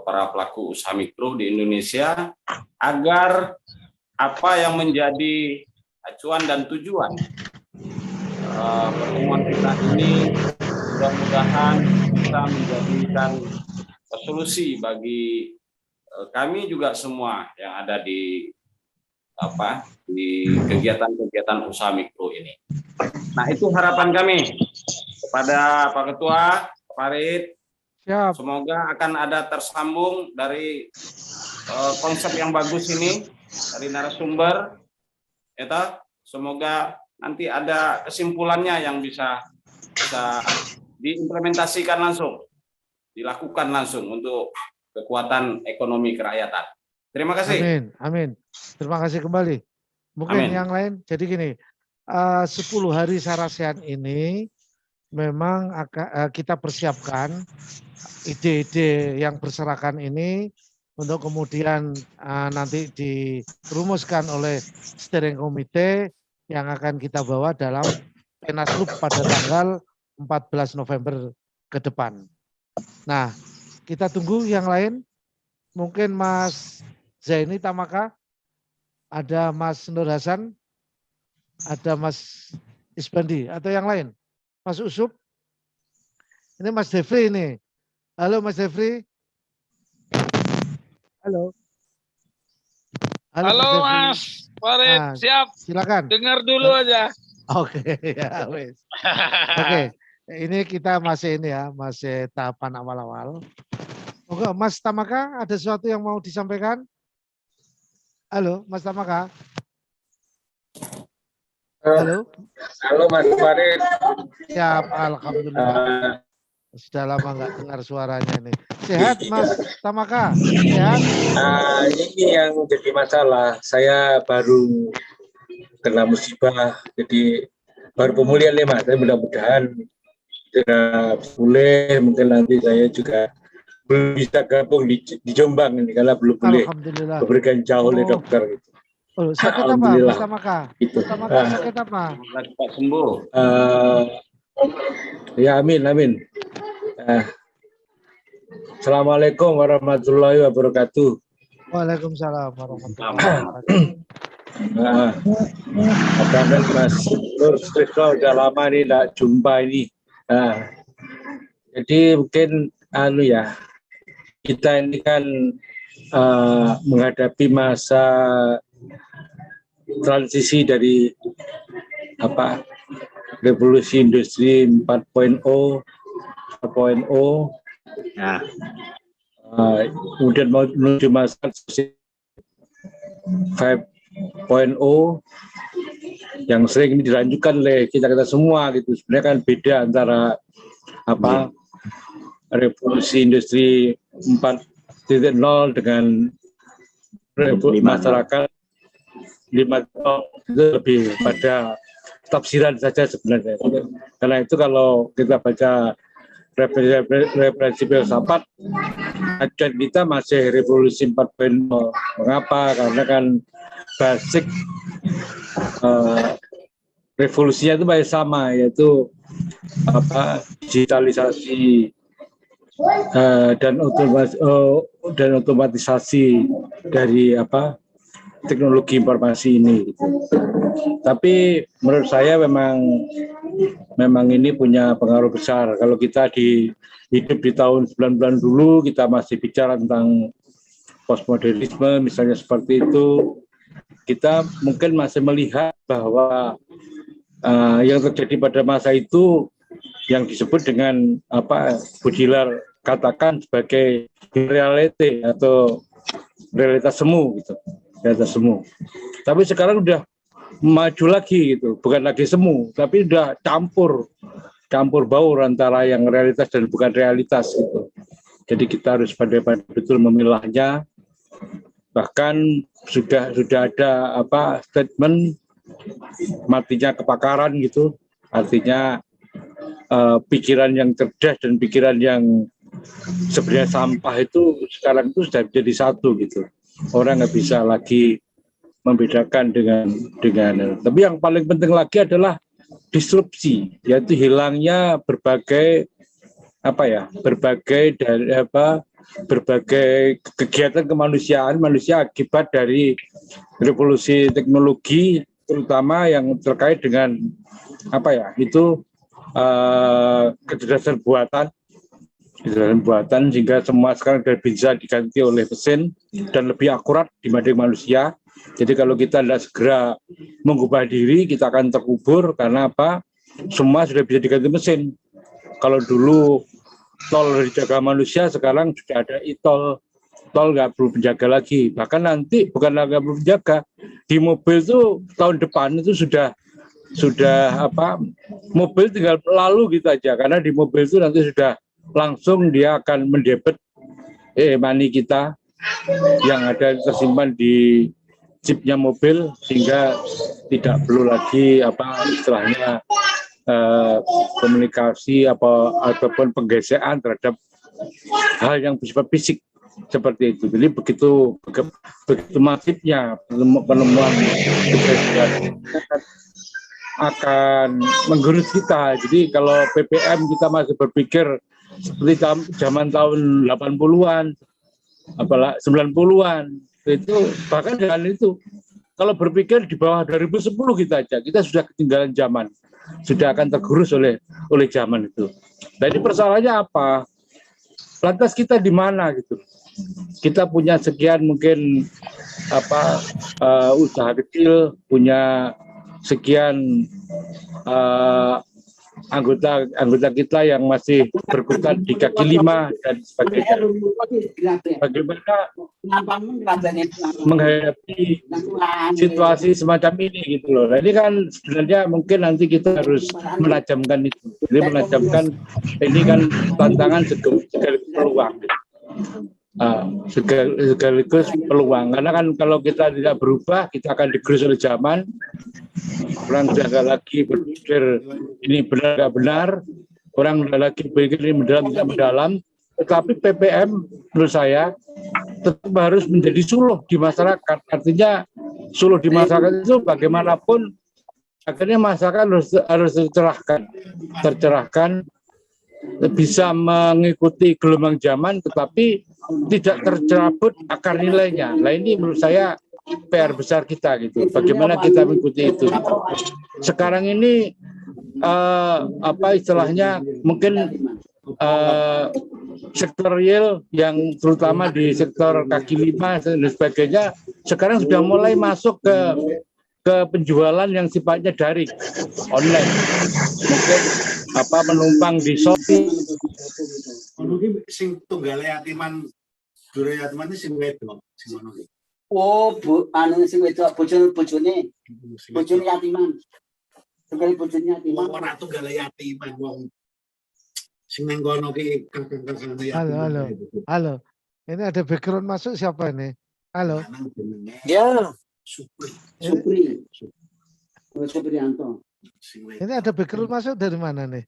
para pelaku usaha mikro di Indonesia, agar apa yang menjadi acuan dan tujuan pertemuan kita ini mudah-mudahan bisa menjadikan solusi bagi kami juga semua yang ada di kegiatan-kegiatan usaha mikro ini. Nah, itu harapan kami kepada Pak Ketua, Pak Farid. Siap. Semoga akan ada tersambung dari konsep yang bagus ini dari narasumber. Ya, semoga nanti ada kesimpulannya yang bisa diimplementasikan langsung, dilakukan langsung untuk kekuatan ekonomi kerakyatan. Terima kasih. Amin, amin. Terima kasih kembali. Mungkin Amin. yang lain, jadi gini, 10 hari Sarasehan ini memang kita persiapkan ide-ide yang berserakan ini untuk kemudian nanti dirumuskan oleh steering committee yang akan kita bawa dalam Penaslup pada tanggal 14 November ke depan. Nah, kita tunggu yang lain. Mungkin Mas Zaini Tamaka, ada Mas Nur Hasan, ada Mas Isbandi, atau yang lain. Mas Usup, ini Mas Devri ini. Halo Mas Devri. Halo. Halo Mas Farid, nah, siap. Silakan. Dengar dulu aja. Oke, ya wes. Oke, ini kita masih ini ya, masih tahapan awal-awal. Oke, Mas Tamaka, ada sesuatu yang mau disampaikan? Halo, Mas Tamaka. Halo. Halo Mas Farid. Siap, alhamdulillah. Sudah lama nggak dengar suaranya ini. Sehat Mas Tamaka? Sehat? Ini yang jadi masalah. Saya baru kena musibah, jadi baru pemulihan nih Mas. Saya mudah-mudahan sudah pulih. Mungkin nanti saya juga belum bisa gabung di Jombang ini karena belum boleh diberikan jauh oleh dokter. Oh, sakit apa Mas Tamaka? Itu. Sakit apa? Cepat sembuh. Ya amin, amin. Assalamualaikum warahmatullahi wabarakatuh. Waalaikumsalam warahmatullahi wabarakatuh. Nah, Mas Nur Strisno udah lama nih tidak jumpa ini. Jadi mungkin kita ini kan menghadapi masa transisi dari revolusi industri 4.0, 4.0, kemudian menuju masa 5.0, yang sering dilanjutkan oleh kita semua gitu. Sebenarnya kan beda antara revolusi industri 4.0 dengan masyarakat 5.0 itu lebih pada tafsiran saja sebenarnya. Karena itu kalau kita baca referensi filsafat, ajaran kita masih revolusi 4.0. Mengapa? Karena kan basic revolusinya itu masih sama, yaitu digitalisasi dan otomatisasi dari teknologi informasi ini gitu. Tapi menurut saya memang ini punya pengaruh besar. Kalau kita hidup di tahun 90-an dulu, kita masih bicara tentang postmodernisme misalnya seperti itu, kita mungkin masih melihat bahwa yang terjadi pada masa itu yang disebut dengan Baudrillard katakan sebagai reality atau realitas semu gitu, realitas semu. Tapi sekarang udah maju lagi gitu, bukan lagi semu, tapi udah campur baur antara yang realitas dan bukan realitas gitu. Jadi kita harus pandai-pandai betul memilahnya. Bahkan sudah ada statement matinya kepakaran gitu, artinya pikiran yang cerdas dan pikiran yang sebenarnya sampah itu sekarang itu sudah jadi satu gitu. Orang nggak bisa lagi membedakan dengan tapi yang paling penting lagi adalah disrupsi, yaitu hilangnya berbagai kegiatan kemanusiaan manusia akibat dari revolusi teknologi, terutama yang terkait dengan kecerdasan buatan sehingga semua sekarang bisa diganti oleh mesin dan lebih akurat dibanding manusia. Jadi kalau kita tidak segera mengubah diri, kita akan terkubur karena semua sudah bisa diganti mesin. Kalau dulu tol dijaga manusia, sekarang sudah ada e-tol, tol nggak perlu penjaga lagi. Bahkan nanti bukan nggak perlu penjaga, di mobil itu tahun depan itu sudah mobil tinggal lalu gitu aja, karena di mobil itu nanti sudah langsung dia akan mendebet money kita yang ada tersimpan di chipnya mobil, sehingga tidak perlu lagi istilahnya komunikasi ataupun penggesekan terhadap hal yang bersifat fisik seperti itu. Jadi begitu masifnya penemuan akan menggerus kita. Jadi kalau PPM kita masih berpikir seperti zaman tahun 80-an, apalagi 90-an, itu bahkan dengan itu kalau berpikir di bawah 2010 kita sudah ketinggalan zaman, sudah akan tergerus oleh zaman itu. Nah, ini persoalannya apa? Lantas kita di mana gitu? Kita punya sekian mungkin usaha kecil, punya sekian anggota kita yang masih berkutat di kaki lima dan sebagainya. Bagaimana menghadapi situasi semacam ini gitu loh. Nah, ini kan sebenarnya mungkin nanti kita harus menajamkan itu. Jadi menajamkan ini kan tantangan sekaligus peluang. Sekaligus peluang, karena kan kalau kita tidak berubah kita akan digerus oleh zaman. Orang sudah nggak lagi berpikir ini benar nggak benar, orang sudah lagi berpikir ini mendalam tidak mendalam. Tetapi PPM menurut saya tetap harus menjadi suluh di masyarakat. Artinya suluh di masyarakat itu bagaimanapun akhirnya masyarakat harus tercerahkan, bisa mengikuti gelombang zaman, tetapi tidak tercerabut akar nilainya. Nah, ini menurut saya PR besar kita gitu. Bagaimana kita mengikuti itu? Gitu. Sekarang ini istilahnya mungkin sektor real yang terutama di sektor kaki lima dan sebagainya sekarang sudah mulai masuk ke penjualan yang sifatnya daring, online. Mungkin menumpang di Shopee. Mungkin sing tunggale yatiman, dure yatiman sing wedok, sing ngono iki. Oh, anu sing wedok bojone yatiman. Sekali bojone yatiman. Ora tunggal yatiman wong sing nang kono ki kakang-kakang yatiman. Halo. Ini ada background masuk siapa ini? Halo. Ya. Supri. Supriyanto. Ini ada background masuk dari mana nih?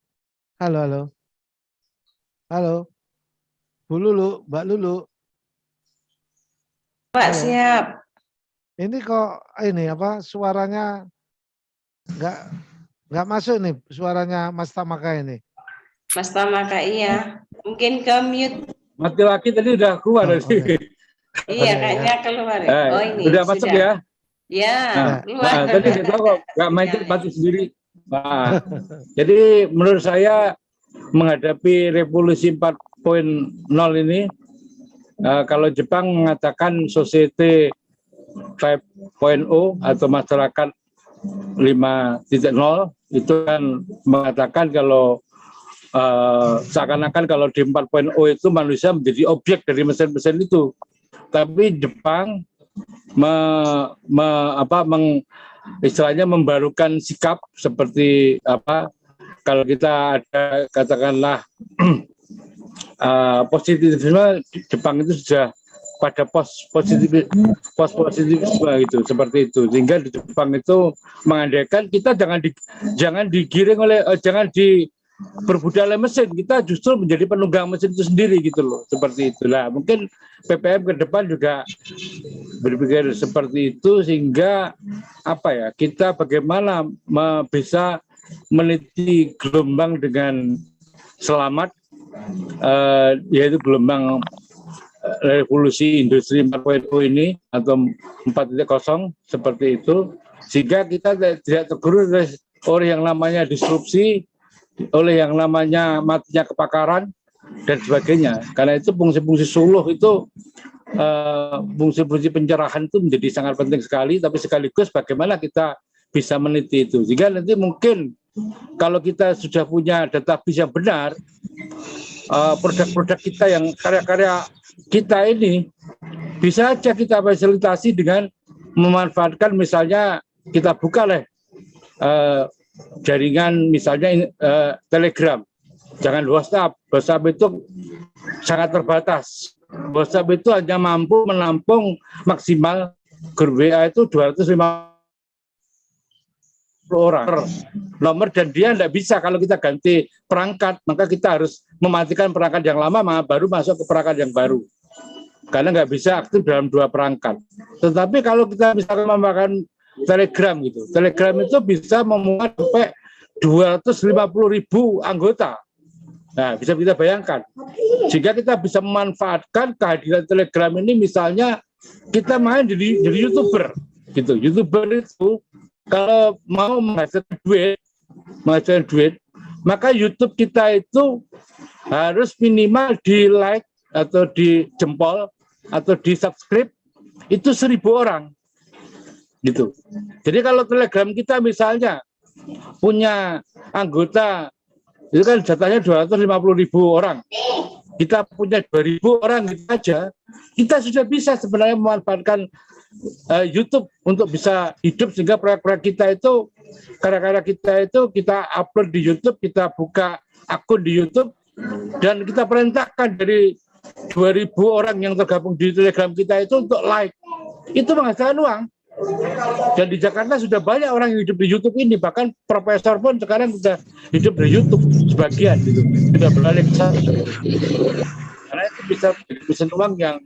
Halo. Bu Lulu, Mbak Lulu. Pak, siap. Ini kok ini apa suaranya nggak masuk nih suaranya Mas Tamaka ini. Mas Tamaka, iya. Mungkin ke mute. Mati lagi tadi udah keluar dari sini. Iya, kayaknya keluar ya. Oh, ini Udah masuk ya? Ya, keluar. Tadi saya tahu kok nggak main mati sendiri. Nah, jadi menurut saya menghadapi revolusi 4.0 ini, kalau Jepang mengatakan society 5.0 atau masyarakat 5.0 itu kan mengatakan kalau seakan-akan kalau di 4.0 itu manusia menjadi objek dari mesin-mesin itu. Tapi Jepang istilahnya membarukan sikap seperti apa kalau kita ada katakanlah positivisme, Jepang itu sudah pada positivisme gitu, seperti itu. Sehingga di Jepang itu mengandaikan kita jangan digiring oleh jangan diperbudak oleh mesin, kita justru menjadi penunggang mesin itu sendiri gitu loh, seperti itulah. Mungkin PPM ke depan juga berpikir seperti itu, sehingga apa ya, kita bagaimana bisa meneliti gelombang dengan selamat, yaitu gelombang revolusi industri 4.0 ini atau 4.0 seperti itu, sehingga kita tidak tergerus oleh yang namanya disrupsi, oleh yang namanya matinya kepakaran dan sebagainya. Karena itu fungsi-fungsi suluh itu, fungsi-fungsi pencerahan itu menjadi sangat penting sekali, tapi sekaligus bagaimana kita bisa meneliti itu. Sehingga nanti mungkin kalau kita sudah punya database yang benar, produk-produk kita yang karya-karya kita ini bisa aja kita fasilitasi dengan memanfaatkan, misalnya kita buka jaringan misalnya Telegram, jangan WhatsApp. WhatsApp itu sangat terbatas. WhatsApp itu hanya mampu menampung maksimal grup WA itu 250 orang nomor, dan dia tidak bisa kalau kita ganti perangkat, maka kita harus mematikan perangkat yang lama baru masuk ke perangkat yang baru, karena nggak bisa aktif dalam dua perangkat. Tetapi kalau kita misalkan memakai Telegram gitu, Telegram itu bisa memuat sampai 250.000 anggota. Nah, bisa kita bayangkan, jika kita bisa memanfaatkan kehadiran Telegram ini, misalnya kita main jadi YouTuber gitu. YouTuber itu kalau mau menghasilkan duit, maka YouTube kita itu harus minimal di like atau di jempol atau di subscribe itu 1.000 orang gitu. Jadi kalau Telegram kita misalnya punya anggota itu kan jatahnya 250.000 orang, kita punya 2.000 orang gitu aja, kita sudah bisa sebenarnya memanfaatkan YouTube untuk bisa hidup, sehingga proyek-proyek kita itu, karya-karya kita itu kita upload di YouTube, kita buka akun di YouTube, dan kita perintahkan dari 2.000 orang yang tergabung di Telegram kita itu untuk like, itu menghasilkan uang. Dan di Jakarta sudah banyak orang yang hidup di YouTube ini, bahkan profesor pun sekarang sudah hidup di YouTube sebagian gitu, sudah beralih ke sana. Karena itu bisa uang yang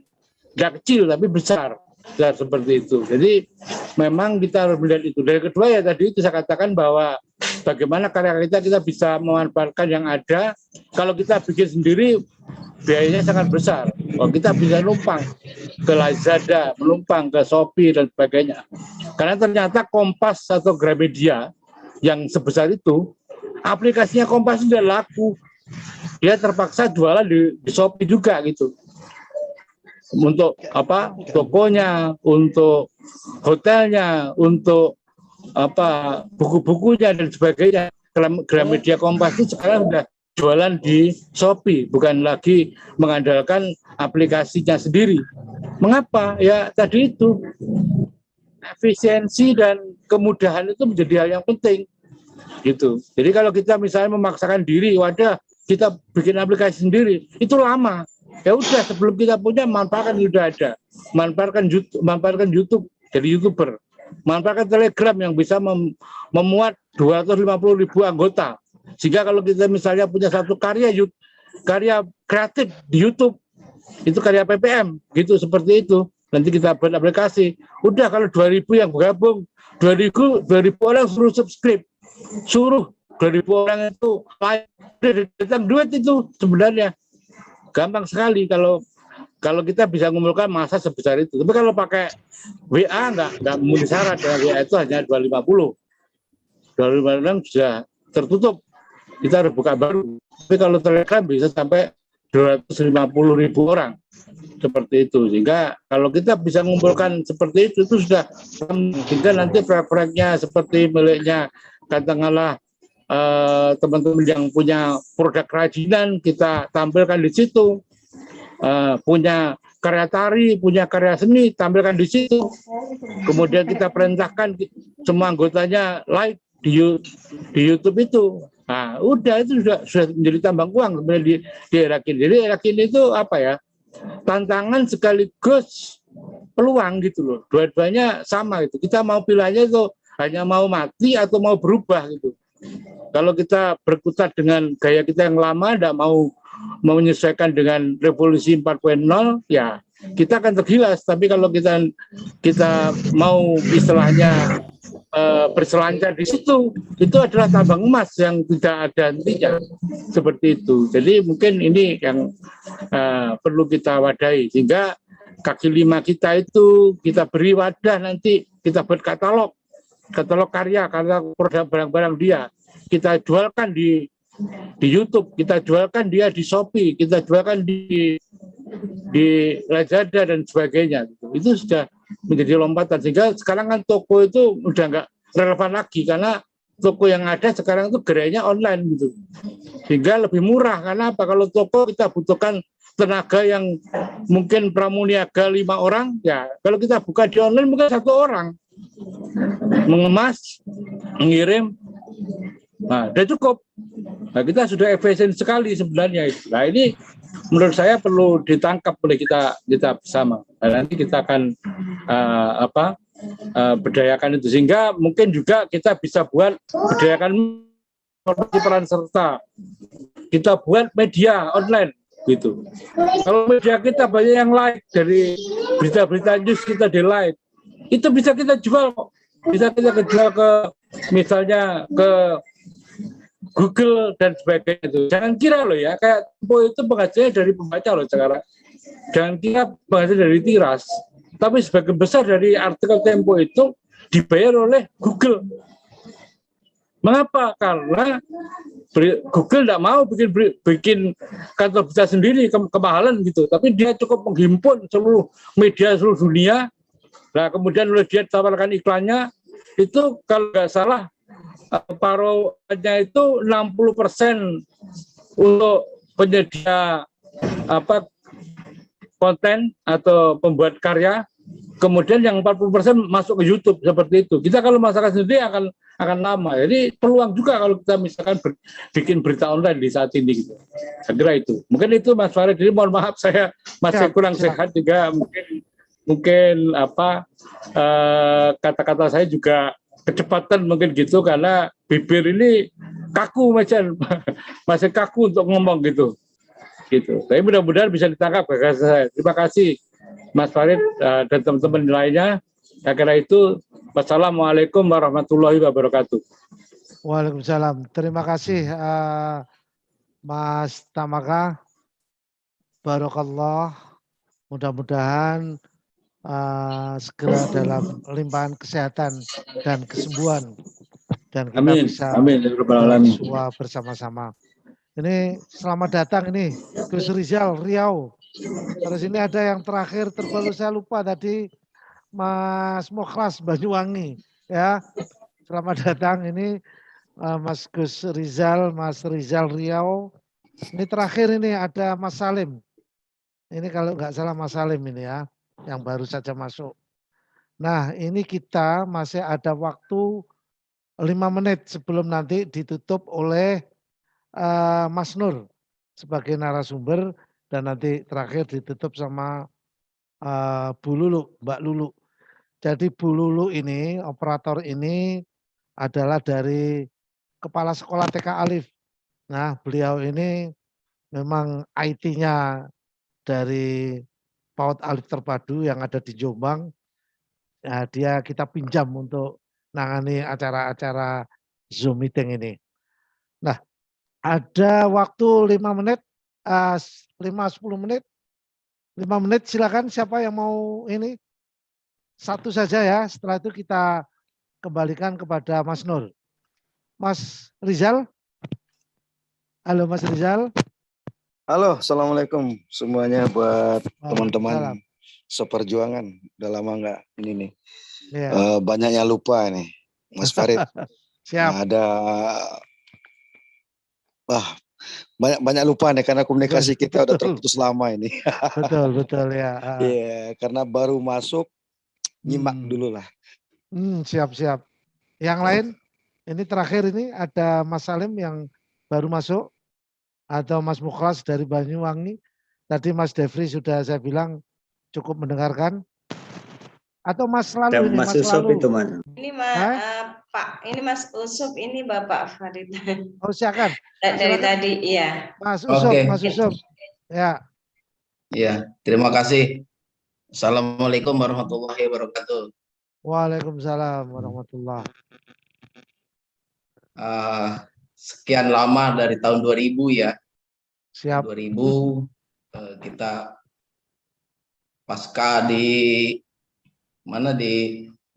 tidak kecil tapi besar. Ya, seperti itu. Jadi memang kita harus melihat itu. Dan kedua ya tadi itu saya katakan bahwa bagaimana karya kita bisa memanfaatkan yang ada. Kalau kita bikin sendiri biayanya sangat besar. Kalau kita bisa numpang ke Lazada, menumpang ke Shopee dan sebagainya. Karena ternyata Kompas atau Gramedia yang sebesar itu, aplikasinya Kompas sudah laku. Dia terpaksa jualan di Shopee juga gitu. Untuk apa, tokonya, untuk hotelnya, untuk apa, buku-bukunya dan sebagainya. Gramedia Kompas itu sekarang sudah jualan di Shopee, bukan lagi mengandalkan aplikasinya sendiri. Mengapa? Ya tadi itu, efisiensi dan kemudahan itu menjadi hal yang penting. Gitu. Jadi kalau kita misalnya memaksakan diri, wadah kita bikin aplikasi sendiri, itu lama. Ya udah, sebelum kita punya, manfaatkan sudah ada. Manfaatkan YouTube jadi YouTuber. Manfaatkan Telegram yang bisa memuat 250.000 anggota. Sehingga kalau kita misalnya punya satu karya kreatif di YouTube, itu karya PPM, gitu, seperti itu. Nanti kita buat aplikasi. Udah, kalau 2.000 yang bergabung, 2.000 orang suruh subscribe. Suruh 2.000 orang itu datang duit itu sebenarnya gampang sekali kalau kita bisa mengumpulkan massa sebesar itu. Tapi kalau pakai WA nggak memenuhi syarat, ya WA itu hanya 250 orang sudah tertutup, kita harus buka baru. Tapi kalau Telegram bisa sampai 250.000 orang seperti itu. Sehingga kalau kita bisa mengumpulkan seperti itu sudah, sehingga nanti proyek-proyeknya seperti miliknya katakanlah teman-teman yang punya produk kerajinan kita tampilkan di situ, punya karya tari, punya karya seni tampilkan di situ. Kemudian kita perintahkan semua anggotanya like di YouTube itu. Nah, udah itu sudah menjadi tambang uang sebenarnya di era kini. Jadi era kini itu apa ya? Tantangan sekaligus peluang gitu loh. Dua-duanya sama gitu. Kita mau pilihannya itu hanya mau mati atau mau berubah gitu. Kalau kita berkutat dengan gaya kita yang lama, tidak mau menyesuaikan dengan revolusi 4.0, ya kita akan tergilas. Tapi kalau kita mau istilahnya berselancar di situ, itu adalah tambang emas yang tidak ada hentinya, seperti itu. Jadi mungkin ini yang perlu kita wadahi, sehingga kaki lima kita itu kita beri wadah, nanti kita buat katalog karya, produk barang-barang dia, kita jualkan di YouTube, kita jualkan dia di Shopee, kita jualkan di Lazada dan sebagainya. Itu sudah menjadi lompatan, sehingga sekarang kan toko itu udah nggak relevan lagi, karena toko yang ada sekarang itu gerainya online gitu, sehingga lebih murah. Karena apa? Kalau toko kita butuhkan tenaga yang mungkin pramuniaga 5 orang, ya kalau kita buka di online mungkin 1 orang mengemas, mengirim, nah udah cukup. Nah, kita sudah efisien sekali sebenarnya. Nah, ini menurut saya perlu ditangkap oleh kita bersama. Nah, nanti kita akan berdayakan itu, sehingga mungkin juga kita bisa buat berdayakan peran serta. Kita buat media online gitu. Kalau media kita banyak yang like, dari berita-berita news kita di like, itu bisa kita jual, bisa kita jual ke misalnya ke Google dan sebagainya itu. Jangan kira loh ya, kayak Tempo itu penghasilannya dari pembaca loh sekarang. Jangan kira penghasilan dari tiras, tapi sebagian besar dari artikel Tempo itu dibayar oleh Google. Mengapa? Karena Google tidak mau bikin kantor berita sendiri, kemahalan gitu. Tapi dia cukup menghimpun seluruh media seluruh dunia. Nah, kemudian oleh dia tawarkan iklannya, itu kalau nggak salah paruhnya itu 60% untuk penyedia konten atau pembuat karya, kemudian yang 40% masuk ke YouTube, seperti itu. Kita kalau masyarakat sendiri akan lama. Jadi peluang juga kalau kita misalkan bikin berita online di saat ini gitu. Saya kira itu. Mungkin itu Mas Farid. Jadi mohon maaf saya masih kurang sehat juga, mungkin kata-kata saya juga kecepatan mungkin gitu, karena bibir ini kaku masih kaku untuk ngomong gitu. Tapi mudah-mudahan bisa ditangkap gagasan saya. Terima kasih Mas Farid dan teman-teman lainnya. Saya kira itu. Wassalamualaikum warahmatullahi wabarakatuh. Waalaikumsalam. Terima kasih Mas Tamaka. Barakallah. Mudah-mudahan segera dalam limpahan kesehatan dan kesembuhan, dan kita bisa bersua bersama-sama. Ini selamat datang ini Gus Rizal Riau. Terus ini ada yang terakhir terbaru saya lupa tadi, Mas Mokhlas Banyuwangi ya. Selamat datang ini Mas Gus Rizal, Mas Rizal Riau. Ini terakhir ini ada Mas Salim. Ini kalau nggak salah Mas Salim ini ya. yang baru saja masuk. Nah, ini kita masih ada waktu 5 menit sebelum nanti ditutup oleh Mas Nur sebagai narasumber dan nanti terakhir ditutup sama Bu Lulu, Mbak Lulu. Jadi Bu Lulu ini, operator ini adalah dari Kepala Sekolah TK Alif. Nah, beliau ini memang IT-nya dari PAUD Alif Terpadu yang ada di Jombang. Nah, kita pinjam untuk nangani acara-acara Zoom meeting ini. Nah, ada waktu 5 menit, 5-10 menit. 5 menit silakan siapa yang mau ini. Satu saja ya, setelah itu kita kembalikan kepada Mas Nur. Mas Rizal. Halo Mas Rizal. Halo, Assalamualaikum semuanya buat teman-teman seperjuangan. Udah lama nggak ini nih. Yeah. Banyaknya lupa nih, Mas Farid. Siap. Nah, ada banyak lupa nih karena komunikasi kita udah terputus lama ini. Betul ya. Iya, karena baru masuk nyimak dulu lah. Siap. Yang lain, ini terakhir ini ada Mas Salim yang baru masuk atau Mas Mukhlas dari Banyuwangi. Tadi Mas Devri sudah saya bilang cukup mendengarkan. Atau Mas Lalu ini, Mas Usop itu mana? Ini Pak, ini Mas Usop, ini Bapak Farid. Oh silakan. Dari tadi, iya. Mas Usop, okay. Mas Usop. Ya. Iya, terima kasih. Assalamualaikum warahmatullahi wabarakatuh. Waalaikumsalam warahmatullahi. Sekian lama dari tahun 2000 ya. Siap. 2000 kita pasca di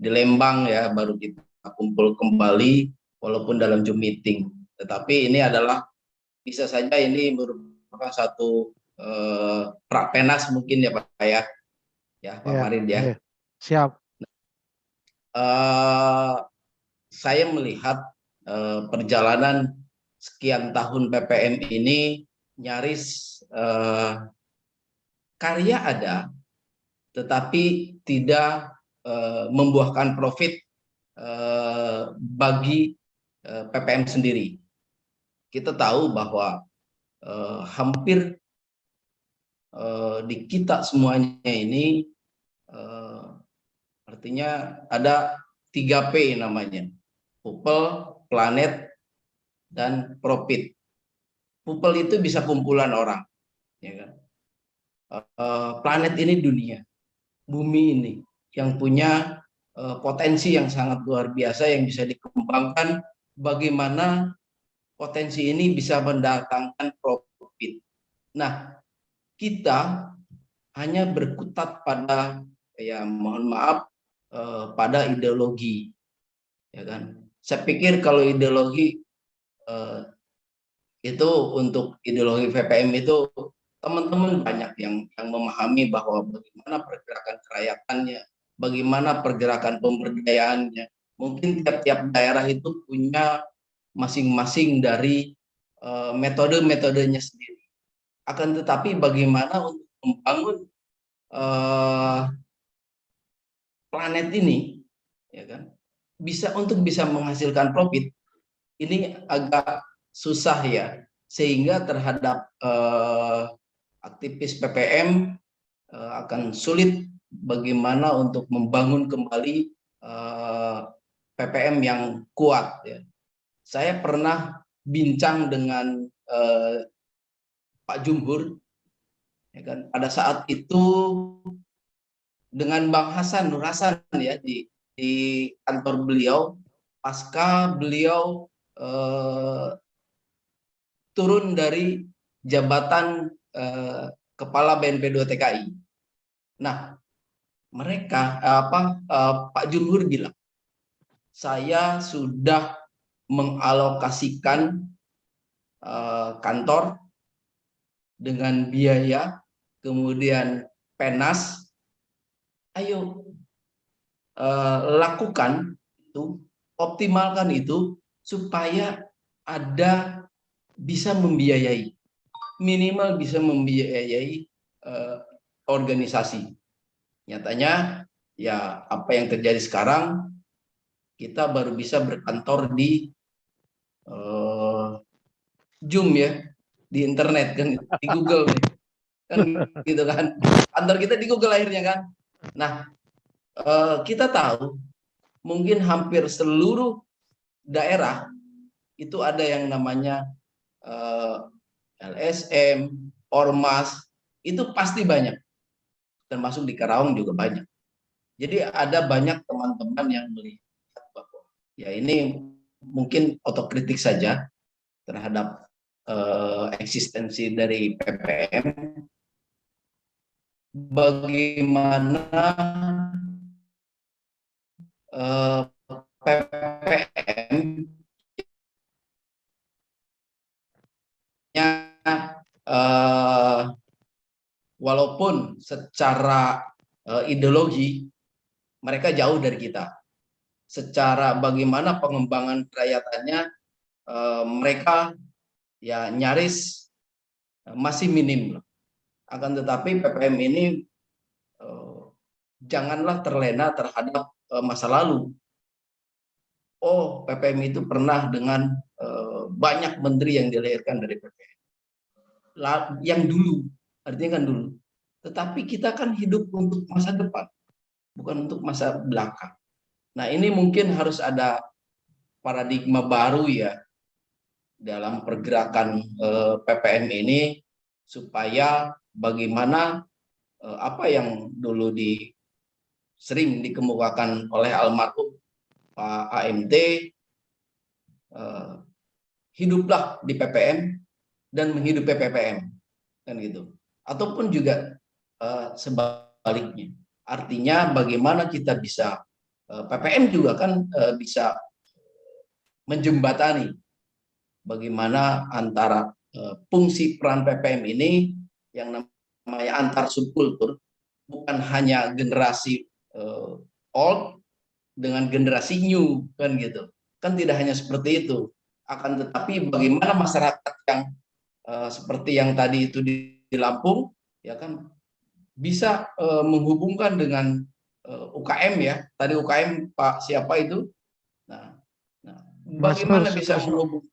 Lembang ya, baru kita kumpul kembali walaupun dalam Zoom meeting. Tetapi ini adalah bisa saja ini merupakan satu prapenas mungkin ya Pak ya. Ya Pak Farid ya. Siap. Saya melihat perjalanan sekian tahun PPM ini nyaris karya ada, tetapi tidak membuahkan profit bagi PPM sendiri. Kita tahu bahwa hampir di kita semuanya ini artinya ada 3P namanya, people, planet, dan profit. People itu bisa kumpulan orang, ya kan? Planet ini dunia, bumi ini yang punya potensi yang sangat luar biasa yang bisa dikembangkan. Bagaimana potensi ini bisa mendatangkan profit. Nah, kita hanya berkutat pada, ya mohon maaf, pada ideologi, ya kan? Saya pikir kalau ideologi itu untuk ideologi VPM itu teman-teman banyak yang memahami bahwa bagaimana pergerakan kerayaatannya, bagaimana pergerakan pemberdayaannya. Mungkin tiap-tiap daerah itu punya masing-masing dari metode-metodenya sendiri. Akan tetapi bagaimana untuk membangun planet ini, ya kan, bisa menghasilkan profit, ini agak susah ya, sehingga terhadap aktivis PPM akan sulit bagaimana untuk membangun kembali PPM yang kuat ya. Saya pernah bincang dengan Pak Jumhur, ya kan, pada saat itu dengan Bang Hasan Nur Hasan ya di kantor beliau pasca beliau turun dari jabatan Kepala BNP2 TKI. Nah, mereka Pak Jumhur bilang, saya sudah mengalokasikan kantor dengan biaya, kemudian penas, ayo lakukan itu, optimalkan itu supaya ada bisa membiayai, minimal bisa membiayai organisasi. Nyatanya ya apa yang terjadi sekarang, kita baru bisa berkantor di Zoom ya, di internet kan, di Google nih. Kan gitu kan. Kantor kita di Google akhirnya kan. Nah, kita tahu mungkin hampir seluruh daerah itu ada yang namanya LSM, Ormas, itu pasti banyak. Termasuk di Karawang juga banyak. Jadi ada banyak teman-teman yang melihat bahwa ya ini mungkin otokritik saja terhadap eksistensi dari PPM. Bagaimana PPM walaupun secara ideologi mereka jauh dari kita, secara bagaimana pengembangan kerajaatannya mereka ya nyaris masih minim. Akan tetapi PPM ini janganlah terlena terhadap masa lalu. Oh, PPM itu pernah dengan banyak menteri yang dilahirkan dari PPM. Yang dulu, artinya kan dulu. Tetapi kita kan hidup untuk masa depan, bukan untuk masa belakang. Nah, ini mungkin harus ada paradigma baru ya dalam pergerakan PPM ini, supaya bagaimana apa yang dulu sering dikemukakan oleh almarhum Pak AMT, hiduplah di PPM dan menghidupi PPM, kan gitu. Ataupun juga sebaliknya, artinya bagaimana kita bisa PPM juga kan bisa menjembatani bagaimana antara fungsi peran PPM ini yang namanya antar subkultur, bukan hanya generasi old dengan generasi new, kan gitu. Kan tidak hanya seperti itu. Akan tetapi bagaimana masyarakat yang seperti yang tadi itu di Lampung, ya kan, bisa menghubungkan dengan UKM ya. Tadi UKM Pak siapa itu? Nah bagaimana bisa menghubung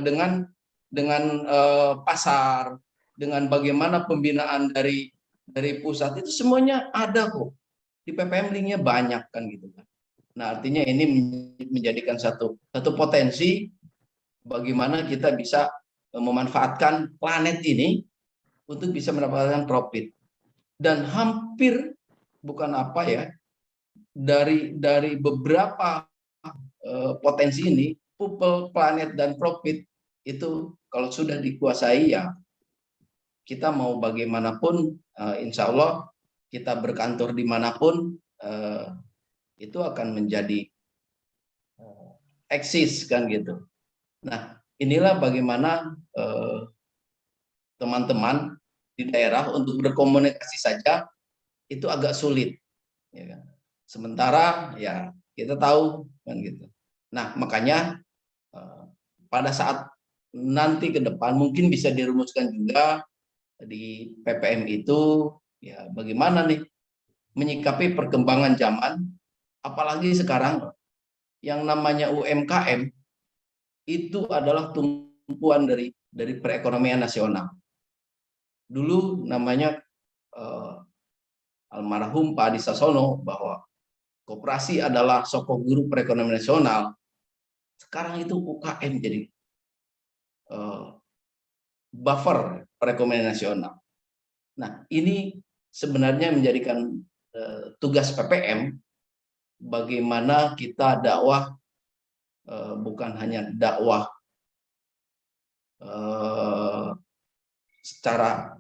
dengan pasar, dengan bagaimana pembinaan dari pusat, itu semuanya ada kok. Di PPM linknya banyak kan gitu kan. Nah, artinya ini menjadikan satu potensi bagaimana kita bisa memanfaatkan planet ini untuk bisa mendapatkan profit. Dan hampir bukan apa ya, dari beberapa potensi ini, people, planet, dan profit itu kalau sudah dikuasai ya kita mau bagaimanapun, insya Allah kita berkantor dimanapun itu akan menjadi eksis kan gitu. Nah, inilah bagaimana teman-teman di daerah untuk berkomunikasi saja itu agak sulit, ya kan? Sementara ya kita tahu kan gitu. Nah, makanya pada saat nanti ke depan mungkin bisa dirumuskan juga di PPM itu ya bagaimana nih menyikapi perkembangan zaman, apalagi sekarang yang namanya UMKM itu adalah tumpuan dari perekonomian nasional. Dulu namanya almarhum Pak Adi Sasono bahwa koperasi adalah sokok guru perekonomian nasional. Sekarang itu UKM jadi buffer perekonomian nasional. Nah, ini sebenarnya menjadikan tugas PPM bagaimana kita dakwah, bukan hanya dakwah secara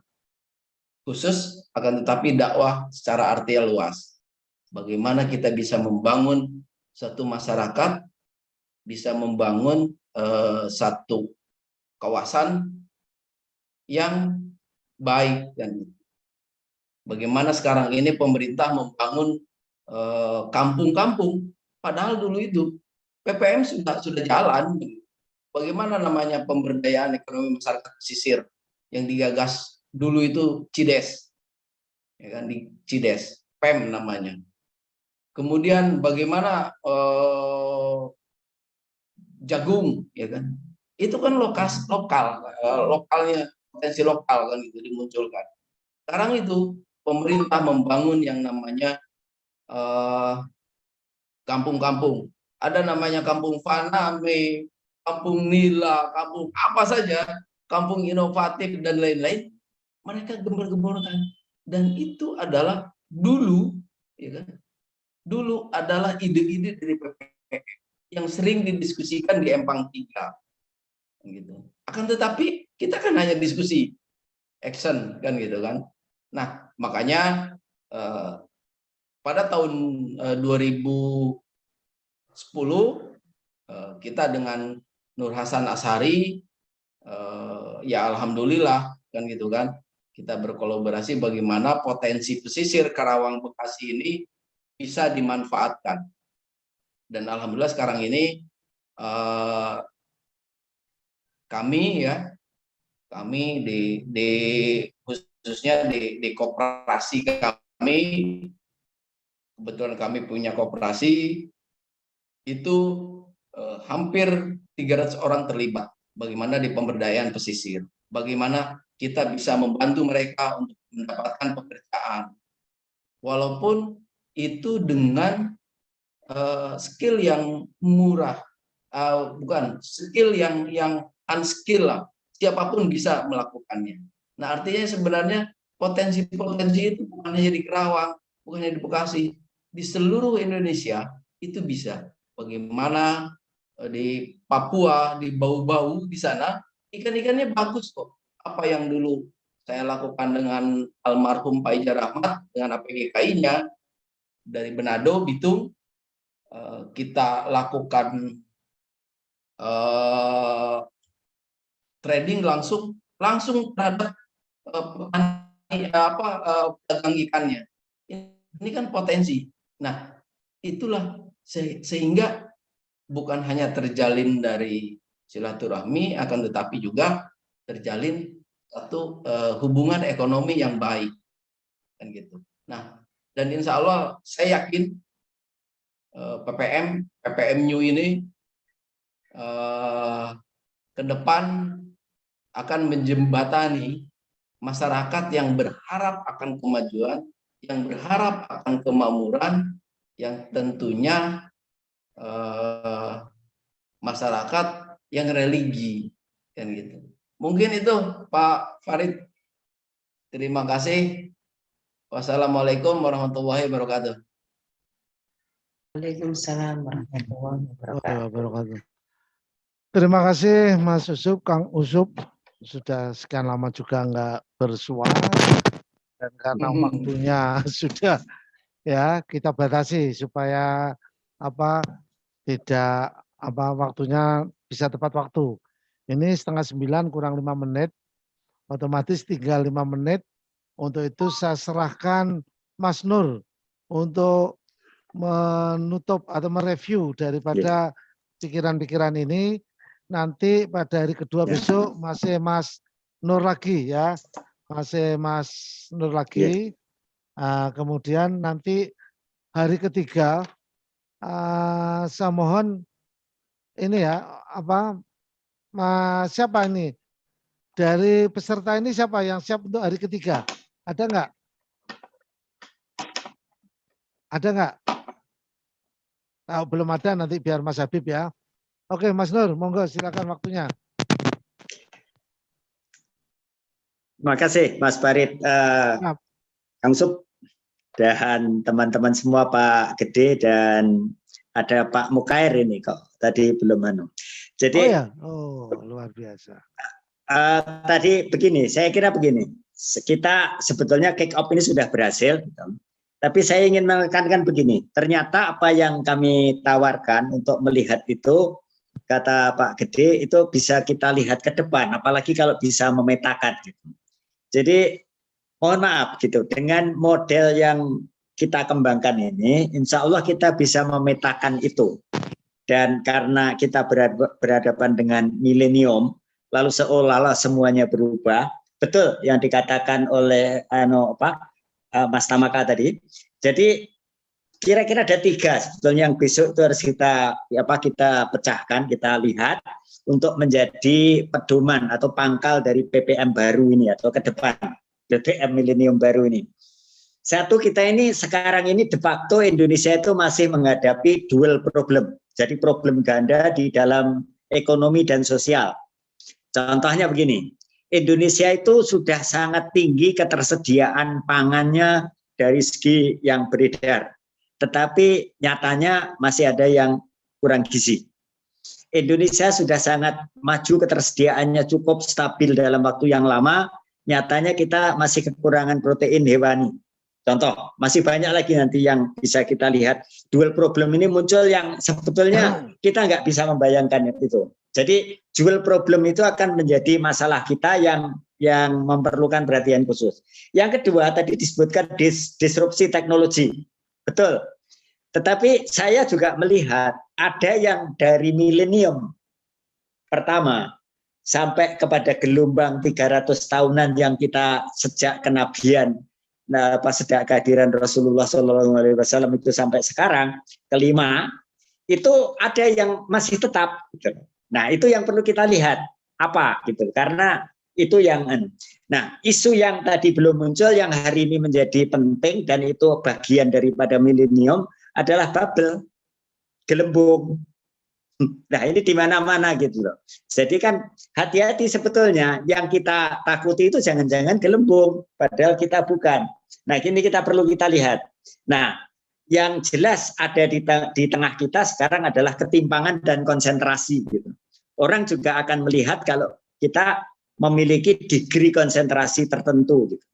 khusus, akan tetapi dakwah secara artinya luas. Bagaimana kita bisa membangun satu masyarakat, bisa membangun satu kawasan yang baik, dan bagaimana sekarang ini pemerintah membangun kampung-kampung, padahal dulu itu PPM sudah jalan. Bagaimana namanya pemberdayaan ekonomi masyarakat pesisir yang digagas dulu itu CIDES. ya kan, di Cides, PEM namanya. Kemudian bagaimana jagung, ya kan, itu kan lokalnya, potensi lokal kan itu dimunculkan. Sekarang itu pemerintah membangun yang namanya kampung-kampung. Ada namanya kampung Faname, kampung Nila, kampung apa saja, kampung inovatif dan lain-lain. Mereka gembor-gemborkan. Dan itu adalah dulu, ya kan, dulu adalah ide-ide dari PPM yang sering didiskusikan di Empang 3. Gitu. Akan tetapi kita kan hanya diskusi, action kan gitu kan. Nah, makanya pada tahun 2010 kita dengan Nur Hasan Ashari, ya alhamdulillah kan gitu kan, kita berkolaborasi bagaimana potensi pesisir Karawang Bekasi ini bisa dimanfaatkan. Dan alhamdulillah sekarang ini kami khususnya di koperasi kami, kebetulan kami punya koperasi itu hampir 300 orang terlibat bagaimana di pemberdayaan pesisir, bagaimana kita bisa membantu mereka untuk mendapatkan pekerjaan walaupun itu dengan skill yang murah, bukan skill yang unskill lah, siapapun bisa melakukannya. Nah, artinya sebenarnya potensi-potensi itu bukan hanya di Kerawang, bukan hanya di Bekasi, di seluruh Indonesia itu bisa. Bagaimana di Papua, di Bau-Bau, di sana ikan-ikannya bagus kok. Apa yang dulu saya lakukan dengan almarhum Pak Ija Rahmat dengan APGKI-nya dari Manado, Bitung, kita lakukan trading langsung terhadap pedagang ikannya. Ini kan potensi. Nah, itulah sehingga bukan hanya terjalin dari silaturahmi, akan tetapi juga terjalin satu hubungan ekonomi yang baik, kan gitu. Nah, dan insya Allah saya yakin PPM New ini ke depan akan menjembatani masyarakat yang berharap akan kemajuan, yang berharap akan kemakmuran, yang tentunya masyarakat yang religi, kan gitu. Mungkin itu Pak Farid. Terima kasih. Wassalamualaikum warahmatullahi wabarakatuh. Waalaikumsalam warahmatullahi wabarakatuh. Terima kasih Mas Usup, Kang Usup, sudah sekian lama juga nggak bersuara dan karena waktunya sudah ya kita batasi supaya tidak waktunya bisa tepat waktu. Ini 8:30 kurang 5 menit, otomatis tinggal 5 menit. Untuk itu saya serahkan Mas Nur untuk menutup atau mereview daripada pikiran-pikiran ini. Nanti pada hari kedua besok masih Mas Nur lagi ya, masih Mas Nur lagi. Kemudian nanti hari ketiga saya mohon ini ya siapa ini dari peserta ini, siapa yang siap untuk hari ketiga? Ada nggak? Ada nggak? Nah, belum ada, nanti biar Mas Habib ya. Oke, Mas Nur, monggo silakan waktunya. Terima kasih Mas Farid, Kang Sup, dan teman-teman semua, Pak Gede, dan ada Pak Mukair ini kok tadi belum Jadi luar biasa. Tadi begini, saya kira begini, kita sebetulnya kick off ini sudah berhasil, gitu. Tapi saya ingin menekankan begini, ternyata apa yang kami tawarkan untuk melihat itu, kata Pak Gede, itu bisa kita lihat ke depan, apalagi kalau bisa memetakan. Gitu. Jadi mohon maaf gitu, dengan model yang kita kembangkan ini, insya Allah kita bisa memetakan itu. Dan karena kita berhadapan dengan milenium, lalu seolah-olah semuanya berubah, betul yang dikatakan oleh Mas Tamaka tadi. Jadi kira-kira ada 3 sebetulnya yang besok itu harus kita pecahkan, kita lihat untuk menjadi pedoman atau pangkal dari PPM baru ini atau ke depan PPM milenium baru ini. Satu, kita ini sekarang ini de facto Indonesia itu masih menghadapi dual problem. Jadi problem ganda di dalam ekonomi dan sosial. Contohnya begini, Indonesia itu sudah sangat tinggi ketersediaan pangannya dari segi yang beredar. Tetapi nyatanya masih ada yang kurang gizi. Indonesia sudah sangat maju, ketersediaannya cukup stabil dalam waktu yang lama, nyatanya kita masih kekurangan protein hewani. Contoh, masih banyak lagi nanti yang bisa kita lihat. Dual problem ini muncul yang sebetulnya kita nggak bisa membayangkan itu. Jadi dual problem itu akan menjadi masalah kita yang memerlukan perhatian khusus. Yang kedua, tadi disebutkan disrupsi teknologi. Betul. Tetapi saya juga melihat ada yang dari milenium pertama sampai kepada gelombang 300 tahunan yang kita sejak kenabian, sejak kehadiran Rasulullah SAW itu sampai sekarang, kelima, itu ada yang masih tetap. Gitu. Nah, itu yang perlu kita lihat. Apa? Gitu. Karena itu yang... Nah, isu yang tadi belum muncul, yang hari ini menjadi penting, dan itu bagian daripada milenium, adalah bubble, gelembung. Nah, ini di mana-mana gitu loh. Jadi kan hati-hati sebetulnya, yang kita takuti itu jangan-jangan gelembung, padahal kita bukan. Nah, ini kita perlu kita lihat. Nah, yang jelas ada di tengah kita sekarang adalah ketimpangan dan konsentrasi gitu. Orang juga akan melihat kalau kita memiliki degree konsentrasi tertentu gitu.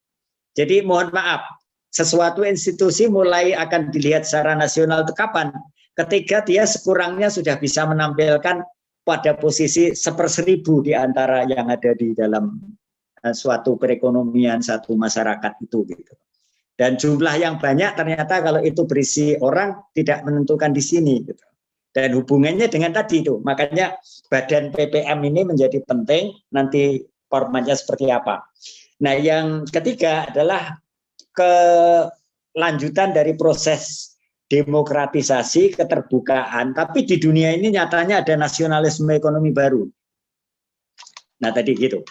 Jadi mohon maaf, sesuatu institusi mulai akan dilihat secara nasional itu kapan? Ketika dia sekurangnya sudah bisa menampilkan pada posisi 1/1000 di antara yang ada di dalam suatu perekonomian satu masyarakat itu gitu. Dan jumlah yang banyak ternyata kalau itu berisi orang tidak menentukan di sini gitu. Dan hubungannya dengan tadi itu, makanya badan PPM ini menjadi penting, nanti formatnya seperti apa. Nah, yang ketiga adalah kelanjutan dari proses demokratisasi, keterbukaan, tapi di dunia ini nyatanya ada nasionalisme ekonomi baru. Nah, tadi gitu.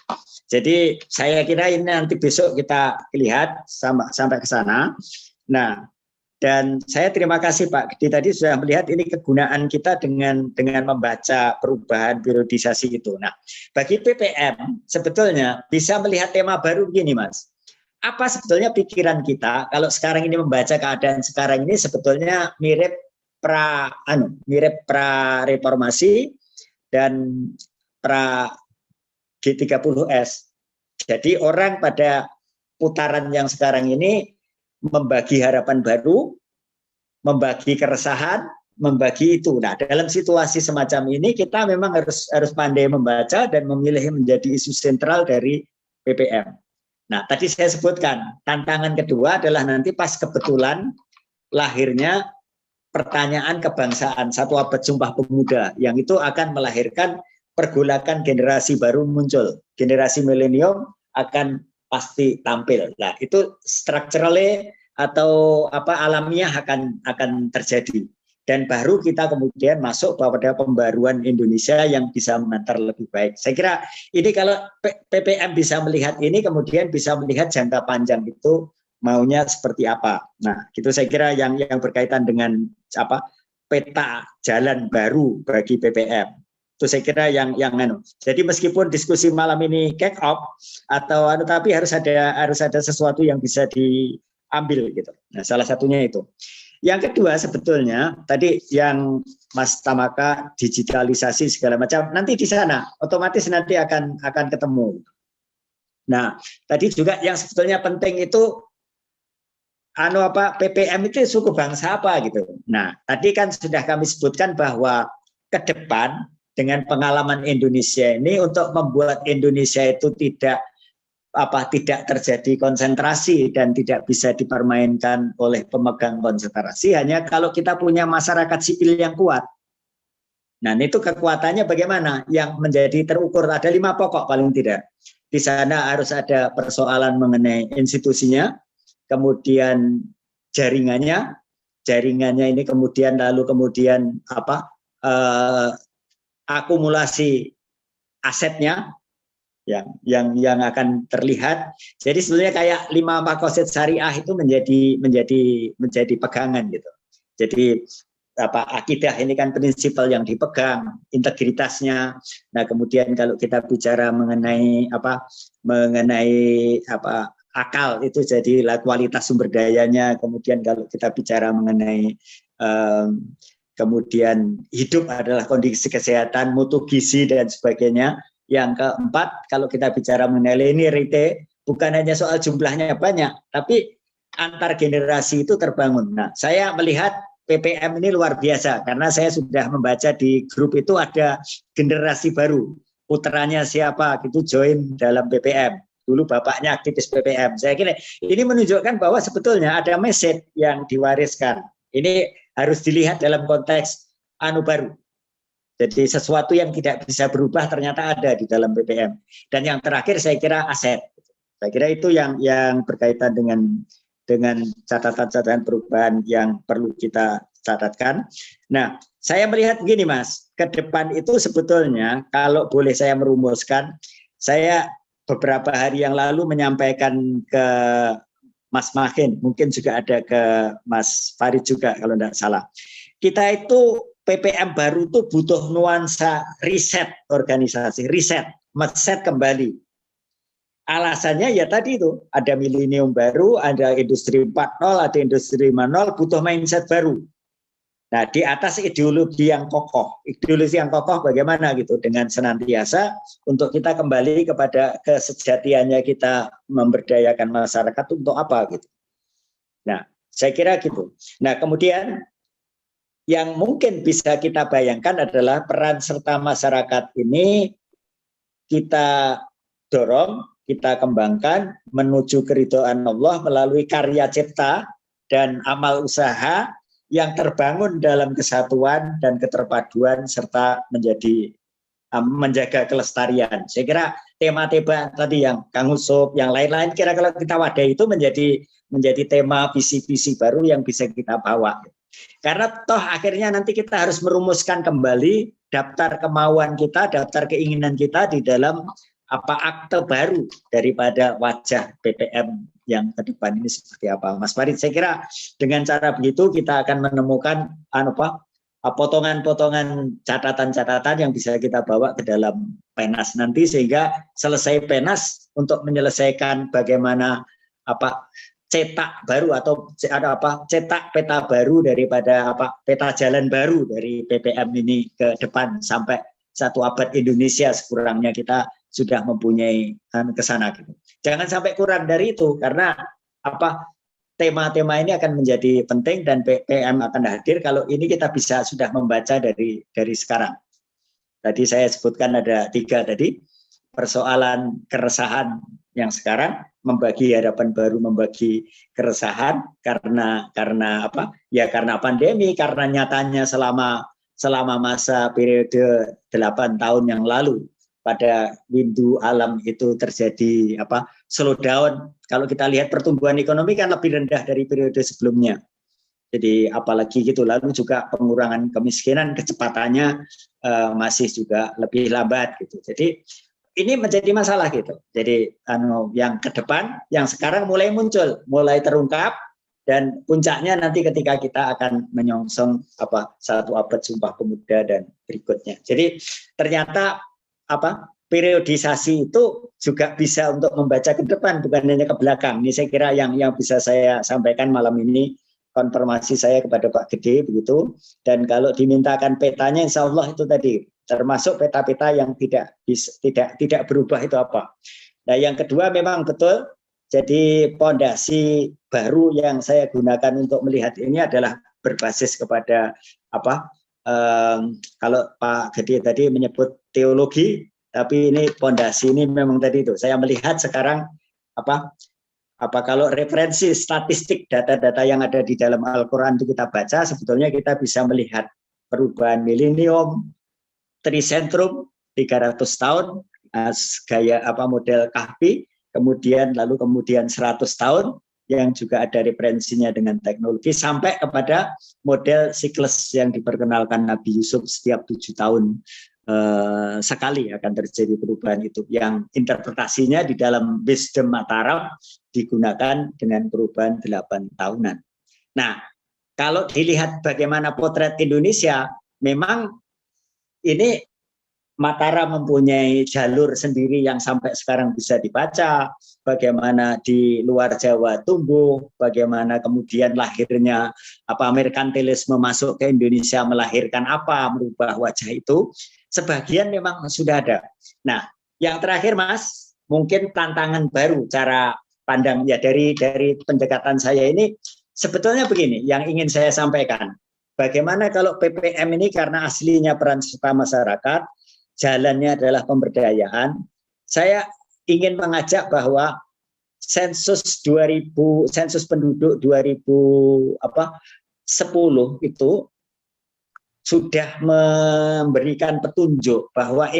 Jadi saya kira ini nanti besok kita lihat sampai ke sana. Nah, dan saya terima kasih Pak Gede tadi sudah melihat ini kegunaan kita dengan membaca perubahan periodisasi itu. Nah, bagi PPM sebetulnya bisa melihat tema baru begini Mas. Apa sebetulnya pikiran kita kalau sekarang ini membaca keadaan sekarang ini sebetulnya mirip pra reformasi dan pra G30S. Jadi orang pada putaran yang sekarang ini membagi harapan baru, membagi keresahan, membagi itu. Nah, dalam situasi semacam ini kita memang harus pandai membaca dan memilih menjadi isu sentral dari PPM. Nah, tadi saya sebutkan tantangan kedua adalah nanti pas kebetulan lahirnya pertanyaan kebangsaan 1 abad Sumpah Pemuda yang itu akan melahirkan pergolakan generasi baru muncul. Generasi milenium akan pasti tampil. Nah, itu structurally atau alamiah akan terjadi. Dan baru kita kemudian masuk pada pembaruan Indonesia yang bisa mengantar lebih baik. Saya kira ini kalau PPM bisa melihat ini, kemudian bisa melihat jangka panjang itu maunya seperti apa. Nah, itu saya kira yang berkaitan dengan peta jalan baru bagi PPM. Itu saya kira yang Jadi meskipun diskusi malam ini kick off tapi harus ada sesuatu yang bisa diambil gitu. Nah, salah satunya itu. Yang kedua sebetulnya tadi yang Mas Tamaka digitalisasi segala macam nanti di sana otomatis nanti akan ketemu. Nah, tadi juga yang sebetulnya penting itu PPM itu suku bangsa apa gitu. Nah, tadi kan sudah kami sebutkan bahwa ke depan dengan pengalaman Indonesia ini untuk membuat Indonesia itu tidak terjadi konsentrasi dan tidak bisa dipermainkan oleh pemegang konsentrasi hanya kalau kita punya masyarakat sipil yang kuat. Nah, itu kekuatannya bagaimana? Yang menjadi terukur ada 5 pokok paling tidak. Di sana harus ada persoalan mengenai institusinya, kemudian jaringannya ini kemudian akumulasi asetnya yang akan terlihat. Jadi sebenarnya kayak 5 maqasid syariah itu menjadi pegangan gitu. Jadi akidah ini kan prinsipal yang dipegang, integritasnya. Nah, kemudian kalau kita bicara mengenai akal itu jadilah kualitas sumber dayanya. Kemudian kalau kita bicara mengenai kemudian hidup adalah kondisi kesehatan, mutu gizi dan sebagainya. Yang keempat, kalau kita bicara mengenai linearity, bukan hanya soal jumlahnya banyak, tapi antar generasi itu terbangun. Nah, saya melihat PPM ini luar biasa, karena saya sudah membaca di grup itu ada generasi baru, putranya siapa, gitu join dalam PPM. Dulu bapaknya aktivis PPM. Saya kira ini menunjukkan bahwa sebetulnya ada message yang diwariskan. Ini harus dilihat dalam konteks baru. Jadi sesuatu yang tidak bisa berubah ternyata ada di dalam PPM. Dan yang terakhir saya kira aset. Saya kira itu yang berkaitan dengan catatan-catatan perubahan yang perlu kita catatkan. Nah, saya melihat begini Mas, ke depan itu sebetulnya kalau boleh saya merumuskan, saya beberapa hari yang lalu menyampaikan ke Mas Mahin, mungkin juga ada ke Mas Farid juga kalau tidak salah. Kita itu PPM baru itu butuh nuansa riset organisasi, riset, mindset kembali. Alasannya ya tadi itu, ada milenium baru, ada industri 4.0, ada industri 5.0, butuh mindset baru. Nah, di atas ideologi yang kokoh. Ideologi yang kokoh bagaimana gitu, dengan senantiasa untuk kita kembali kepada kesejatiannya kita memberdayakan masyarakat untuk apa gitu. Nah, saya kira gitu. Nah, kemudian yang mungkin bisa kita bayangkan adalah peran serta masyarakat ini kita dorong, kita kembangkan menuju keridhaan Allah melalui karya cipta dan amal usaha yang terbangun dalam kesatuan dan keterpaduan serta menjaga kelestarian. Saya kira tema-tema tadi yang Kang Usup, yang lain-lain kira kalau kita wadai itu menjadi tema visi-visi baru yang bisa kita bawa. Karena toh akhirnya nanti kita harus merumuskan kembali daftar kemauan kita, daftar keinginan kita di dalam akte baru daripada wajah PPM yang ke depan ini seperti apa. Mas Farid, saya kira dengan cara begitu kita akan menemukan potongan-potongan catatan-catatan yang bisa kita bawa ke dalam PENAS nanti, sehingga selesai PENAS untuk menyelesaikan bagaimana cetak baru atau cetak peta baru daripada peta jalan baru dari PPM ini ke depan sampai 1 abad Indonesia sekurangnya kita sudah mempunyai ke sana gitu. Jangan sampai kurang dari itu, karena tema-tema ini akan menjadi penting dan PPM akan hadir kalau ini kita bisa sudah membaca dari sekarang. Tadi saya sebutkan ada 3 tadi, persoalan keresahan yang sekarang, membagi harapan baru, membagi keresahan karena pandemi, karena nyatanya selama masa periode 8 tahun yang lalu pada windu alam itu terjadi slowdown. Kalau kita lihat pertumbuhan ekonomi kan lebih rendah dari periode sebelumnya. Jadi apalagi gitu, lalu juga pengurangan kemiskinan kecepatannya masih juga lebih lambat gitu. Jadi ini menjadi masalah gitu. Jadi yang ke depan, yang sekarang mulai muncul, mulai terungkap, dan puncaknya nanti ketika kita akan menyongsong 1 abad Sumpah Pemuda dan berikutnya. Jadi ternyata periodisasi itu juga bisa untuk membaca ke depan, bukan hanya ke belakang. Ini saya kira yang bisa saya sampaikan malam ini, konfirmasi saya kepada Pak Gede begitu. Dan kalau dimintakan petanya, insya Allah itu tadi, termasuk peta-peta yang tidak berubah itu apa. Nah, yang kedua memang betul, jadi pondasi baru yang saya gunakan untuk melihat ini adalah berbasis kepada kalau Pak Gede tadi menyebut teologi, tapi ini pondasi ini memang tadi itu. Saya melihat sekarang kalau referensi statistik data-data yang ada di dalam Al-Quran itu kita baca, sebetulnya kita bisa melihat perubahan milenium, trisentrum 300 tahun, gaya model Kahfi, kemudian 100 tahun, yang juga ada referensinya dengan teknologi, sampai kepada model siklus yang diperkenalkan Nabi Yusuf setiap 7 tahun sekali akan terjadi perubahan itu, yang interpretasinya di dalam wisdom Mataram digunakan dengan perubahan 8 tahunan. Nah, kalau dilihat bagaimana potret Indonesia, memang ini Mataram mempunyai jalur sendiri yang sampai sekarang bisa dibaca, bagaimana di luar Jawa tumbuh, bagaimana kemudian lahirnya merkantilisme masuk ke Indonesia melahirkan apa, merubah wajah itu, sebagian memang sudah ada. Nah, yang terakhir Mas, mungkin tantangan baru cara pandang ya dari pendekatan saya ini sebetulnya begini, yang ingin saya sampaikan. Bagaimana kalau PPM ini karena aslinya peran serta masyarakat, jalannya adalah pemberdayaan. Saya ingin mengajak bahwa sensus penduduk 2010 itu sudah memberikan petunjuk bahwa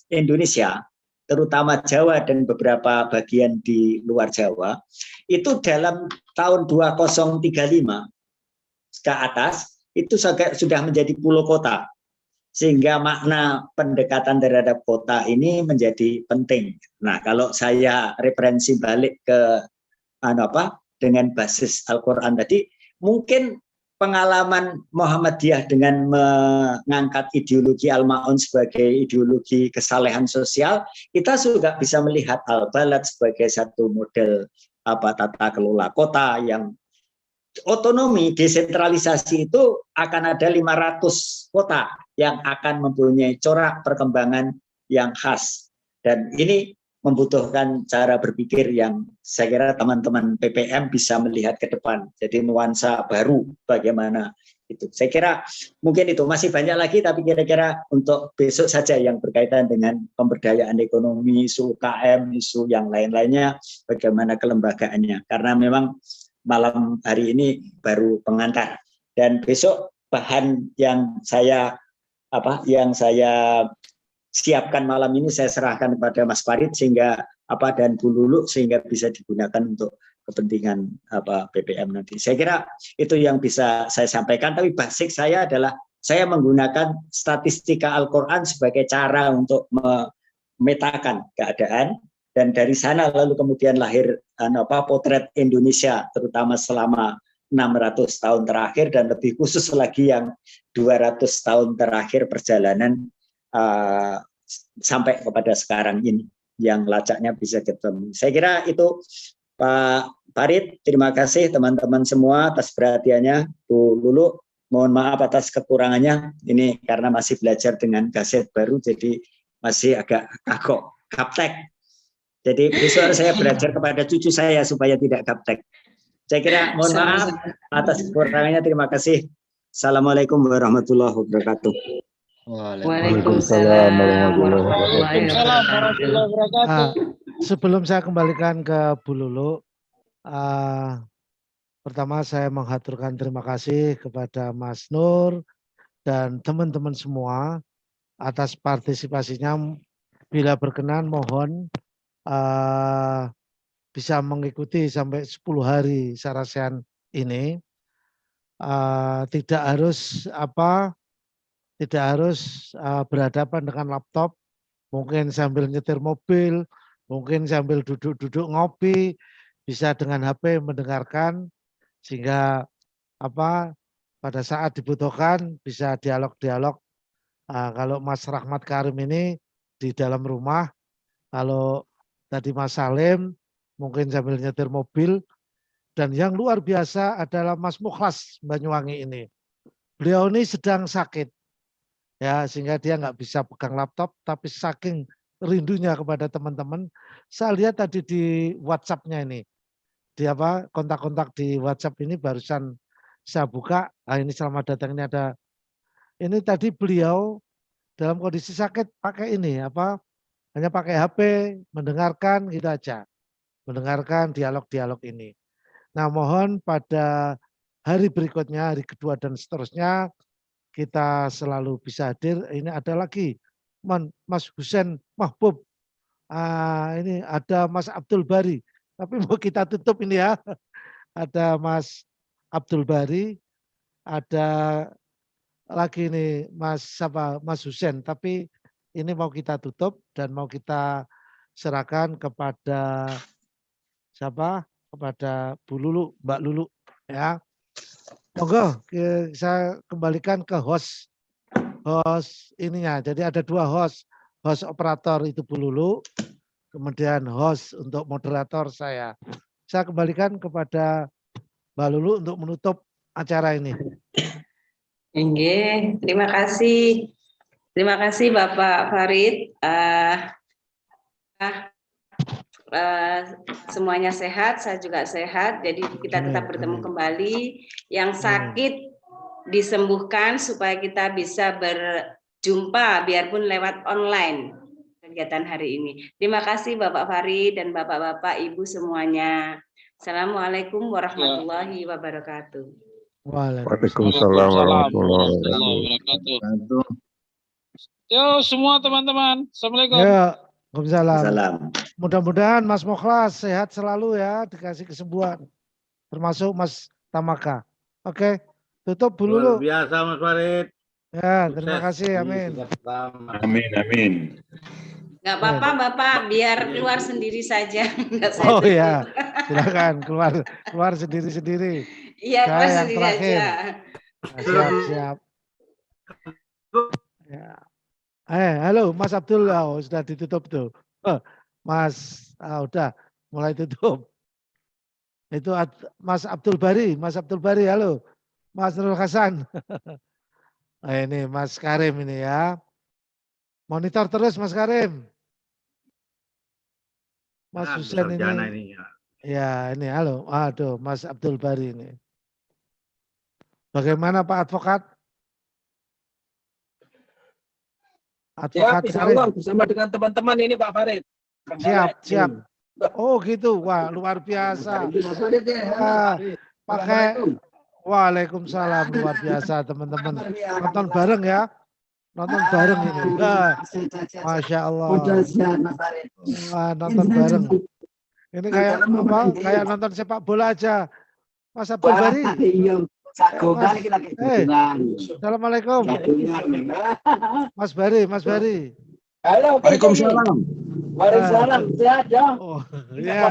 Indonesia, terutama Jawa dan beberapa bagian di luar Jawa, itu dalam tahun 2035 ke atas itu sudah menjadi pulau kota. Sehingga makna pendekatan terhadap kota ini menjadi penting. Nah, kalau saya referensi balik ke dengan basis Al-Qur'an tadi, mungkin pengalaman Muhammadiyah dengan mengangkat ideologi Al-Ma'un sebagai ideologi kesalehan sosial, kita juga bisa melihat Al-Balad sebagai satu model tata kelola kota yang otonomi, desentralisasi itu akan ada 500 kota yang akan mempunyai corak perkembangan yang khas. Dan ini membutuhkan cara berpikir yang saya kira teman-teman PPM bisa melihat ke depan. Jadi nuansa baru bagaimana itu. Saya kira mungkin itu, masih banyak lagi tapi kira-kira untuk besok saja yang berkaitan dengan pemberdayaan ekonomi, isu UKM, isu yang lain-lainnya, bagaimana kelembagaannya. Karena memang malam hari ini baru pengantar, dan besok bahan yang saya siapkan malam ini saya serahkan kepada Mas Farid sehingga dan Bu Lulu sehingga bisa digunakan untuk kepentingan PPM nanti. Saya kira itu yang bisa saya sampaikan, tapi basic saya adalah saya menggunakan statistika Al-Qur'an sebagai cara untuk memetakan keadaan. Dan dari sana lalu kemudian lahir potret Indonesia, terutama selama 600 tahun terakhir dan lebih khusus lagi yang 200 tahun terakhir perjalanan sampai kepada sekarang ini yang lacaknya bisa ketemu. Saya kira itu Pak Farid, terima kasih teman-teman semua atas perhatiannya. Bu Lulu, mohon maaf atas kekurangannya. Ini karena masih belajar dengan kaset baru jadi masih agak kagok, gaptek. Jadi besok saya belajar kepada cucu saya supaya tidak gaptek. Saya kira mohon maaf atas kekurangannya. Terima kasih. Assalamualaikum warahmatullahi wabarakatuh. Waalaikumsalam warahmatullahi wabarakatuh. Sebelum saya kembalikan ke Bu Lulu, pertama saya menghaturkan terima kasih kepada Mas Nur dan teman-teman semua atas partisipasinya. Bila berkenan mohon bisa mengikuti sampai 10 hari Sarasehan ini. Tidak harus berhadapan dengan laptop, mungkin sambil nyetir mobil, mungkin sambil duduk-duduk ngopi, bisa dengan HP mendengarkan sehingga pada saat dibutuhkan bisa dialog-dialog. Kalau Mas Rahmat Karim ini di dalam rumah, kalau tadi Mas Salim mungkin sambil nyetir mobil, dan yang luar biasa adalah Mas Mukhlas Banyuwangi ini. Beliau ini sedang sakit, ya sehingga dia nggak bisa pegang laptop, tapi saking rindunya kepada teman-teman. Saya lihat tadi di WhatsApp-nya ini, di kontak-kontak di WhatsApp ini barusan saya buka. Ini selamat datang, ini ada. Ini tadi beliau dalam kondisi sakit pakai ini hanya pakai HP, mendengarkan gitu aja. Mendengarkan dialog-dialog ini. Nah, mohon pada hari berikutnya, hari kedua dan seterusnya, kita selalu bisa hadir. Ini ada lagi Mas Husen Mahbub. Ini ada Mas Abdul Bari. Tapi mau kita tutup ini ya. ada Mas Abdul Bari, ada lagi nih Mas Husen, tapi ini mau kita tutup dan mau kita serahkan kepada siapa? Kepada Bu Lulu, Mbak Lulu ya. Monggo saya kembalikan ke host ininya. Jadi ada 2 host operator itu Bu Lulu, kemudian host untuk moderator saya. Saya kembalikan kepada Mbak Lulu untuk menutup acara ini. Terima kasih. Terima kasih Bapak Farid. Semuanya sehat, saya juga sehat. Jadi kita tetap bertemu kembali. Yang sakit disembuhkan supaya kita bisa berjumpa biarpun lewat online kegiatan hari ini. Terima kasih Bapak Farid dan Bapak-bapak, Ibu semuanya. Assalamualaikum warahmatullahi wabarakatuh. Waalaikumsalam warahmatullahi wabarakatuh. Yo semua teman-teman, assalamualaikum. Ya, waalaikumsalam. Mudah-mudahan Mas Mukhlas sehat selalu ya, dikasih kesembuhan. Termasuk Mas Tamaka. Oke, tutup Bu Lulu. Luar biasa Mas Farid. Ya, terima kasih. Amin. Amin. Nggak apa-apa Bapak, biar keluar sendiri saja. Oh iya, silakan keluar sendiri-sendiri. Iya, keluar yang sendiri terakhir. aja. Nah, siap. Ya. Halo Mas Abdul, sudah ditutup tuh. Mas, udah mulai tutup. Itu Mas Abdul Bari, halo. Mas Nurul Hasan. Ini Mas Karim ini ya. Monitor terus Mas Karim. Mas Husen ini. Ya ini halo. Aduh Mas Abdul Bari ini. Bagaimana Pak Advokat? Siap, insya Allah bersama dengan teman-teman ini Pak Farid. Siap. Oh gitu, wah luar biasa. Pakai Waalaikumsalam, luar biasa teman-teman. Nonton bareng ya. Nonton bareng ini. Masya Allah. Nonton bareng. Ini kayak apa? Kayak nonton sepak bola aja. Mas Abdul Bari. Assalamualaikum. Mas Bari. Halo. Waalaikumsalam. Waalaikumsalam. Sehat ya? Oh, ya.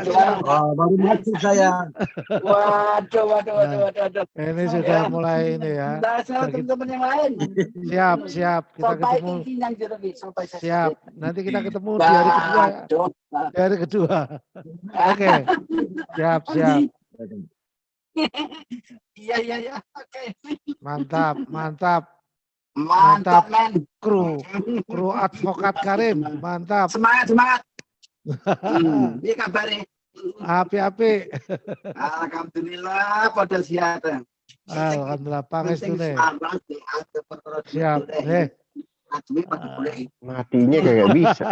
Baru masuk saya. Waduh. Ini sudah mulai ini ya. Teman-teman yang lain. Siap. Kita ketemu. Siap. Nanti kita ketemu di hari kedua. Di hari kedua. Oke. Siap. Iya. Oke. Mantap. Kru Advokat Karim, mantap. Semangat. Ini kabarnya. Api. Alhamdulillah pada sehat. Alhamdulillah pangestune. Siap. Matinya kayak bisa.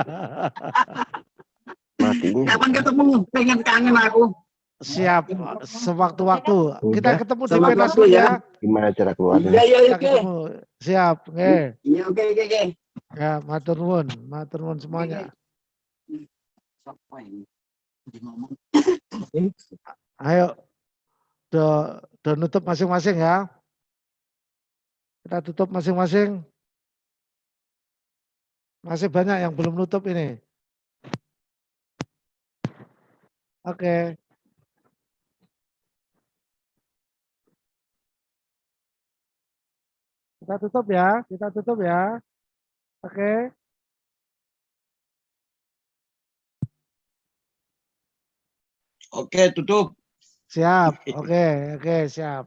Kapan ketemu? Pengen kangen aku. Siap, sewaktu-waktu. Kita ketemu di pentas ya. Gimana cara keluarnya? Iya, ketemu. Siap, Iya, oke. Ya, matur nuwun semuanya. Ayo, do nutup masing-masing ya. Kita tutup masing-masing. Masih banyak yang belum nutup ini. Oke. Kita tutup ya. Oke. Oke, tutup. Siap. Oke, siap.